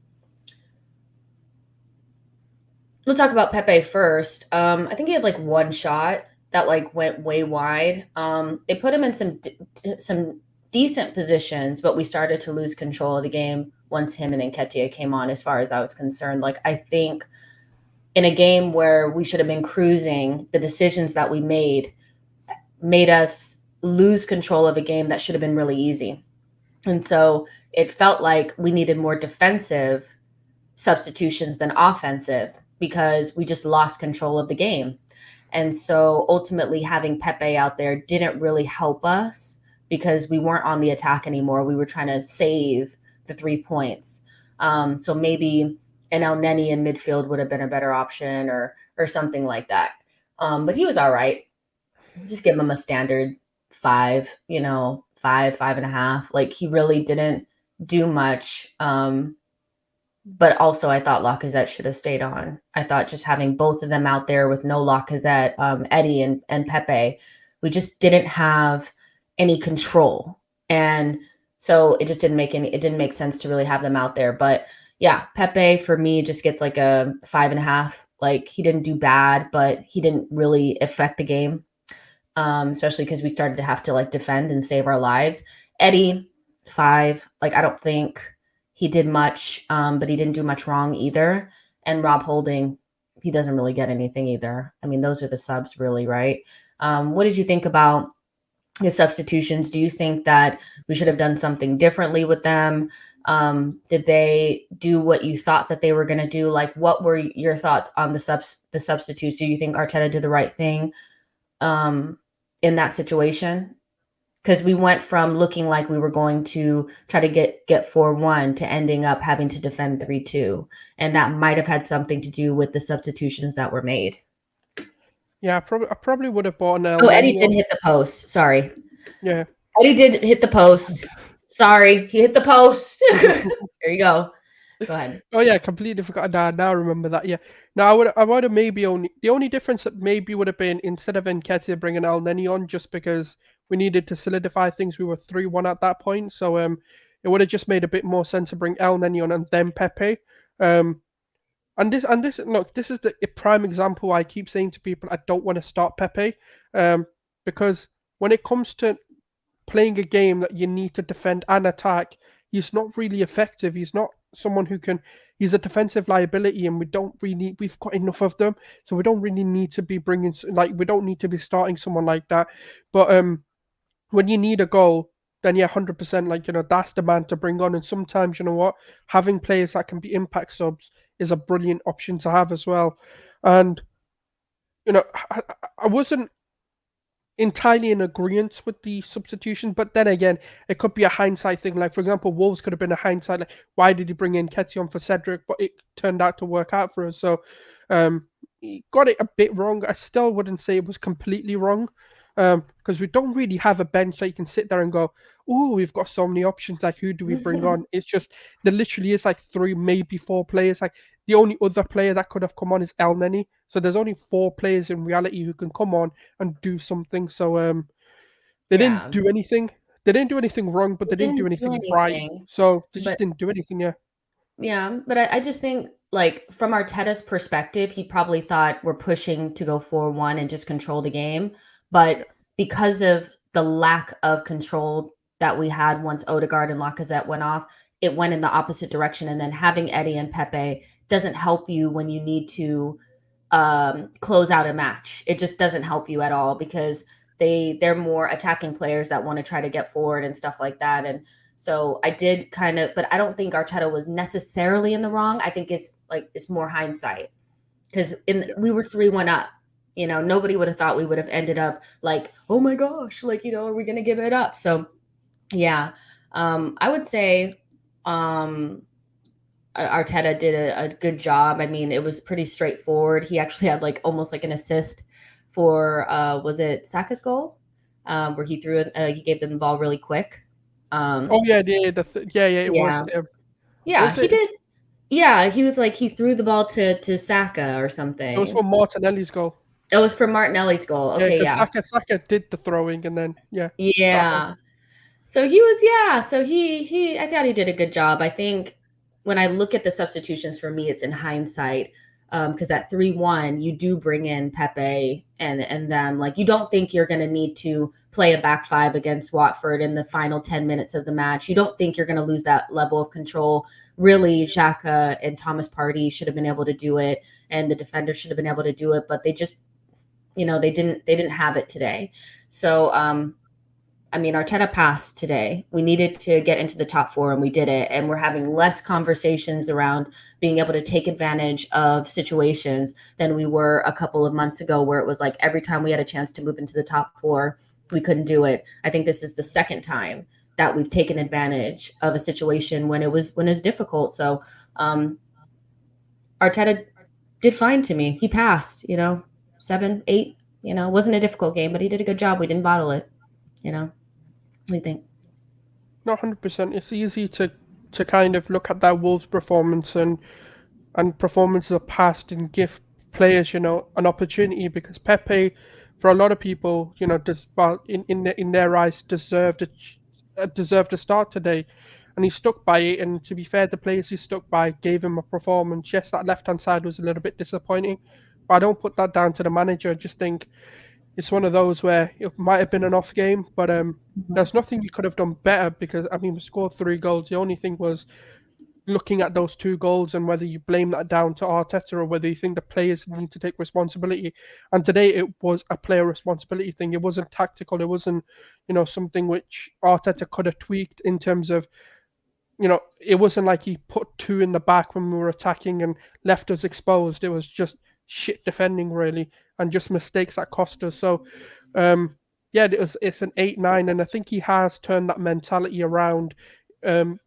talk about Pepe first. I think he had like one shot that like went way wide. They put him in some decent positions, but we started to lose control of the game once him and Nketiah came on, as far as I was concerned. Like, I think in a game where we should have been cruising, the decisions that we made us lose control of a game that should have been really easy. And so it felt like we needed more defensive substitutions than offensive, because we just lost control of the game. And so ultimately having Pepe out there didn't really help us, because we weren't on the attack anymore. We were trying to save the 3 points. So maybe an El Neni in midfield would have been a better option, or something like that. But he was all right. Just give him a standard 5, 5.5. Like, he really didn't do much. But also I thought Lacazette should have stayed on. I thought just having both of them out there with no Lacazette, Eddie and Pepe, we just didn't have any control. And so it just didn't make sense to really have them out there. But yeah, Pepe for me just gets like a 5.5. Like, he didn't do bad, but he didn't really affect the game. Especially because we started to have to like defend and save our lives. Eddie, 5. Like, I don't think he did much, but he didn't do much wrong either. And Rob Holding, he doesn't really get anything either. I mean, those are the subs really, right? What did you think about the substitutions? Do you think that we should have done something differently with them? Did they do what you thought that they were going to do? Like, what were your thoughts on the substitutes? Do you think Arteta did the right thing in that situation? Because we went from looking like we were going to try to get 4-1 to ending up having to defend 3-2. And that might have had something to do with the substitutions that were made. Yeah, I probably would have bought an El Oh, Eddie Neni did hit the post. Sorry. Yeah. Eddie did hit the post. Sorry. He hit the post. There you go. Go ahead. Oh yeah, completely forgot. Now I remember that. Yeah. Now I would have maybe the only difference that maybe would have been, instead of Nketiah bringing El Neni on, just because we needed to solidify things. We were 3-1 at that point, so it would have just made a bit more sense to bring El Neni on and then Pepe. And this look, this is a prime example. I keep saying to people, I don't want to start Pepe, because when it comes to playing a game that you need to defend and attack, he's not really effective. He's not someone who can. He's a defensive liability, and we've got enough of them, so we don't really need to be we don't need to be starting someone like that. But when you need a goal, then yeah, 100%, that's the man to bring on. And sometimes, you know what, having players that can be impact subs is a brilliant option to have as well. And I wasn't entirely in agreement with the substitution, but then again, it could be a hindsight thing. Like, for example, Wolves could have been a hindsight, like, why did he bring in Nketiah on for Cedric? But it turned out to work out for us. So he got it a bit wrong. I still wouldn't say it was completely wrong. because we don't really have a bench that you can sit there and go, oh, we've got so many options. Like, who do we bring on? It's just there literally is like 3, maybe 4 players. Like the only other player that could have come on is El Neni. So there's only 4 players in reality who can come on and do something. So they didn't Yeah, do anything. They didn't do anything wrong, but we they didn't do didn't do anything right. anything, So they just but didn't do anything. Yeah, yeah, but I just think like from Arteta's perspective, he probably thought we're pushing to go 4-1 and just control the game. yeah, But because of the lack of control that we had once Odegaard and Lacazette went off, it went in the opposite direction. And then having Eddie and Pepe doesn't help you when you need to close out a match. It just doesn't help you at all because they're more attacking players that want to try to get forward and stuff like that. And so I did kind of, but I don't think Arteta was necessarily in the wrong. I think it's more hindsight because yeah. we were 3-1 up. You know, nobody would have thought we would have ended up like, oh my gosh, like, you know, are we gonna give it up? So yeah, I would say Arteta did a good job. I mean, it was pretty straightforward. He actually had like almost like an assist for was it Saka's goal, where he threw it. He gave them the ball really quick. Oh yeah, yeah, yeah. It was. Yeah, yeah, Was he it? did. Yeah, he was like he threw the ball to Saka or It was for something. Martinelli's goal. It was for Martinelli's goal. Yeah, Okay, because yeah, Saka did the throwing and then Saka. yeah. So he was, yeah. So I thought he did a good job. I think when I look at the substitutions for me, it's in hindsight. Because at 3-1, you do bring in Pepe and them. Like you don't think you're gonna need to play a back five against Watford in the final 10 minutes of the match. You don't think you're gonna lose that level of control. Really, Xhaka and Thomas Partey should have been able to do it, and the defenders should have been able to do it, but they just, they didn't have it today. So I mean, Arteta passed today. We needed to get into the top 4 and we did it. And we're having less conversations around being able to take advantage of situations than we were a couple of months ago, where it was like every time we had a chance to move into the top 4, we couldn't do it. I think this is the second time that we've taken advantage of a situation when it was difficult. So Arteta did fine to me. He passed, 7, 8, it wasn't a difficult game, but he did a good job. We didn't bottle it, you know. What do you think? Not 100%. It's easy to kind of look at that Wolves performance and performances of past and give players, an opportunity because Pepe, for a lot of people, does well in their eyes deserved a start today, and he stuck by it. And to be fair, the players he stuck by gave him a performance. Yes, that left hand side was a little bit disappointing, but I don't put that down to the manager. I just think it's one of those where it might have been an off game, but there's nothing you could have done better because I mean we scored 3 goals. The only thing was looking at those 2 goals and whether you blame that down to Arteta or whether you think the players need to take responsibility. And today it was a player responsibility thing. It wasn't tactical. It wasn't, something which Arteta could have tweaked in terms of, it wasn't like he put 2 in the back when we were attacking and left us exposed. It was just shit defending really and just mistakes that cost us. So, yeah, it's an 8-9, and I think he has turned that mentality around. Um,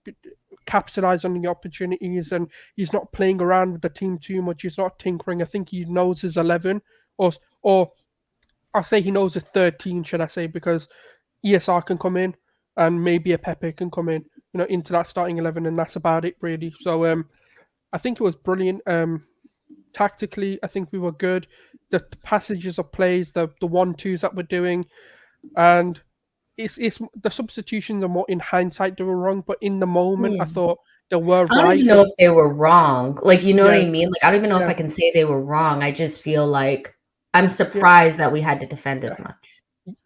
Capitalize on the opportunities, and he's not playing around with the team too much. He's not tinkering. I think he knows his 11, or I say he knows his 13, should I say, because ESR can come in and maybe a Pepe can come in, into that starting 11, and that's about it really. So I think it was brilliant. Tactically, I think we were good. The passages of plays, the 1-2s that we're doing, and it's the substitutions are more in hindsight they were wrong, but in the moment I Hmm. thought they were I don't right. even know if they were wrong. Like, you know what Yeah, I mean? Like, I don't even know if yeah, I can say they were wrong. I just feel like I'm yeah, surprised that we had to defend as yeah. much.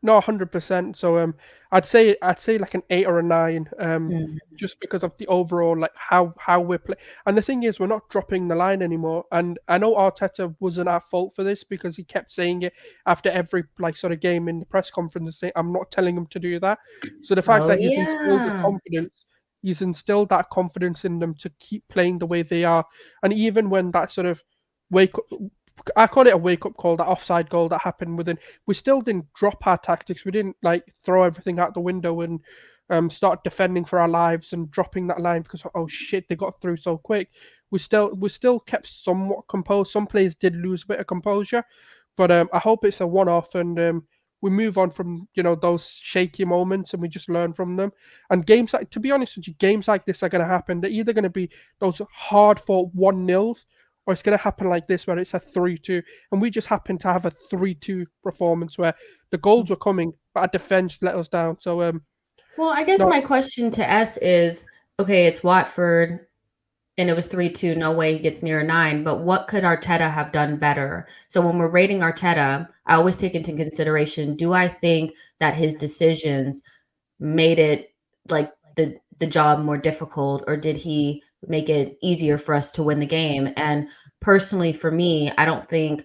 No, 100%. So I'd say like an 8 or a 9, Mhm. just because of the overall like how we're playing. And the thing is, we're not dropping the line anymore. And I know Arteta wasn't at fault for this because he kept saying it after every like sort of game in the press conference, saying I'm not telling him to do that. So the fact Oh, that yeah. he's instilled that confidence in them to keep playing the way they are. And even when that sort of wake I call it a wake up call, that offside goal that happened within. We still didn't drop our tactics. We didn't like throw everything out the window and start defending for our lives and dropping that line because oh shit they got through so quick. We still kept somewhat composed. Some players did lose a bit of composure, but I hope it's a one off and we move on from those shaky moments and we just learn from them. And games like, to be honest with you, games like this are going to happen. They're either going to be those hard fought 1-0, or it's going to happen like this where it's a 3-2, and we just happen to have a 3-2 performance where the goals were coming, but our defense let us down. So well, I guess my question to S is, okay, it's Watford, and it was 3-2. No way he gets near a 9. But what could Arteta have done better? So when we're rating Arteta, I always take into consideration, do I think that his decisions made it like the job more difficult, or did he make it easier for us to win the game? And personally, for me, I don't think,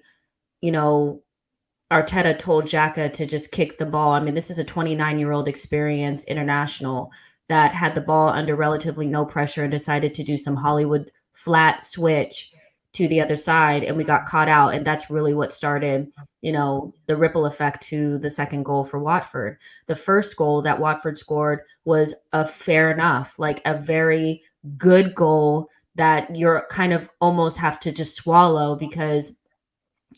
Arteta told Xhaka to just kick the ball. I mean, this is a 29-year-old experienced international that had the ball under relatively no pressure and decided to do some Hollywood flat switch to the other side, and we got caught out. And that's really what started, the ripple effect to the second goal for Watford. The first goal that Watford scored was a fair enough, like a very good goal that you're kind of almost have to just swallow because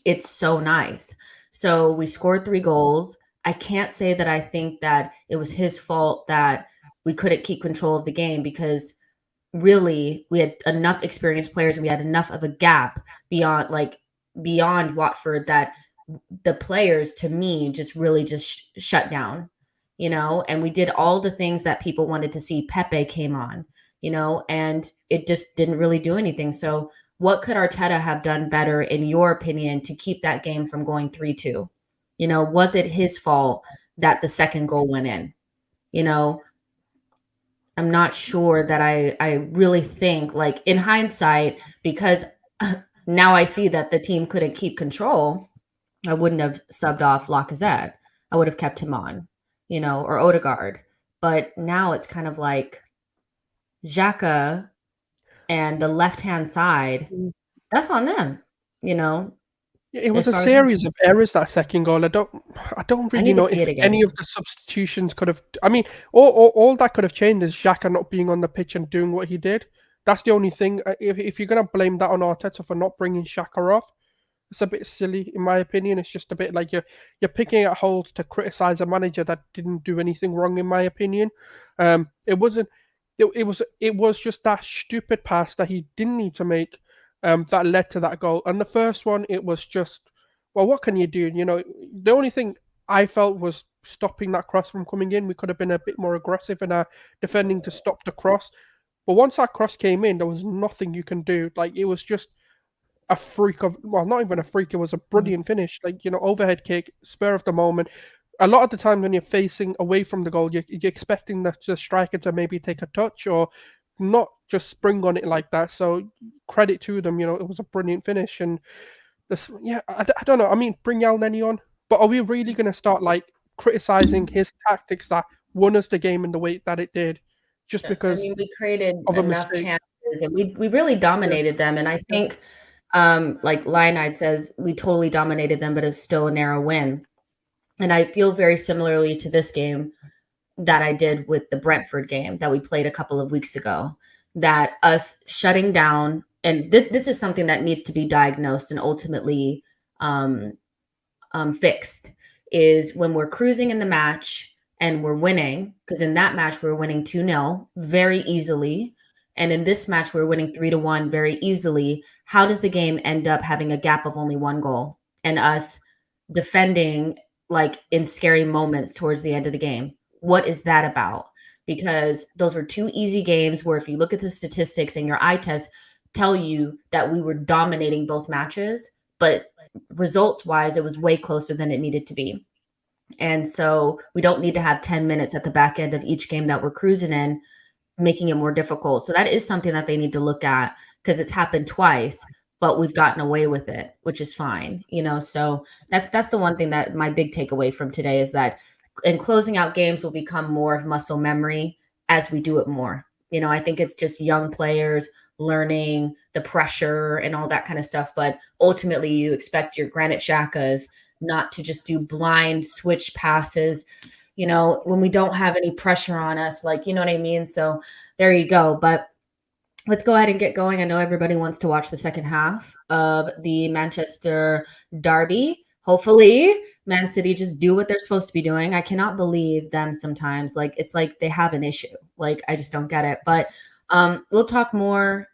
it's so nice. So we scored 3 goals. I can't say that I think that it was his fault that we couldn't keep control of the game, because really we had enough experienced players and we had enough of a gap beyond Watford that the players, to me, just really just shut down, and we did all the things that people wanted to see. Pepe came on, and it just didn't really do anything. So what could Arteta have done better, in your opinion, to keep that game from going 3-2? Was it his fault that the second goal went in? I'm not sure that I really think, like, in hindsight, because now I see that the team couldn't keep control, I wouldn't have subbed off Lacazette. I would have kept him on, or Odegaard. But now it's kind of like Xhaka and the left-hand side, that's on them, It was a series of errors, that second goal. I don't really know if any of the substitutions could have. I mean, all that could have changed is Xhaka not being on the pitch and doing what he did. That's the only thing. If you're gonna blame that on Arteta for not bringing Xhaka off, it's a bit silly in my opinion. It's just a bit like you're picking at holes to criticize a manager that didn't do anything wrong, in my opinion. It wasn't. It was just that stupid pass that he didn't need to make. That led to that goal. And the first one, it was just, well, what can you do? The only thing I felt was stopping that cross from coming in. We could have been a bit more aggressive in our defending to stop the cross. But once that cross came in, there was nothing you can do. Like, it was just a freak of, well, not even a freak, it was a brilliant finish. Like, overhead kick, spur of the moment. A lot of the time when you're facing away from the goal, you're expecting the striker to maybe take a touch or not just spring on it like that. So credit to them, it was a brilliant finish. And this, I don't know. I mean, bring Elneny on, but are we really going to start like criticizing his tactics that won us the game in the way that it did, just because? I mean, we created enough chances and we really dominated them. And I think, like Lionide says, we totally dominated them, but it was still a narrow win. And I feel very similarly to this game that I did with the Brentford game that we played a couple of weeks ago, that us shutting down, and this is something that needs to be diagnosed and ultimately fixed, is when we're cruising in the match and we're winning, because in that match we were winning 2-0 very easily, and in this match we're winning 3-1 very easily. How does the game end up having a gap of only 1 goal and us defending like in scary moments towards the end of the game? What is that about? Because those were 2 easy games where if you look at the statistics and your eye test tell you that we were dominating both matches, but results-wise, it was way closer than it needed to be. And so we don't need to have 10 minutes at the back end of each game that we're cruising in, making it more difficult. So that is something that they need to look at, because it's happened twice, but we've gotten away with it, which is fine. So that's the one thing that my big takeaway from today is that in closing out games will become more of muscle memory as we do it more. I think it's just young players learning the pressure and all that kind of stuff. But ultimately, you expect your Granit Xhakas not to just do blind switch passes, when we don't have any pressure on us, like, you know what I mean? So there you go. But let's go ahead and get going. I know everybody wants to watch the second half of the Manchester derby. Hopefully Man City just do what they're supposed to be doing. I cannot believe them sometimes. Like, it's like they have an issue. Like, I just don't get it. But we'll talk more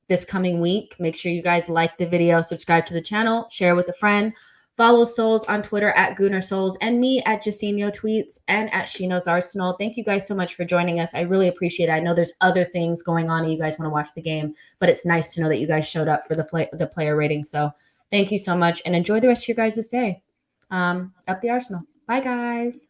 this coming week. Make sure you guys like the video, subscribe to the channel, share with a friend. Follow Souls on Twitter at GoonerSouls and me at SheKnowTweets and at SheKnowsArsenal. Thank you guys so much for joining us. I really appreciate it. I know there's other things going on and you guys want to watch the game, but it's nice to know that you guys showed up for the player rating. So thank you so much and enjoy the rest of your guys' day. Up the Arsenal. Bye, guys.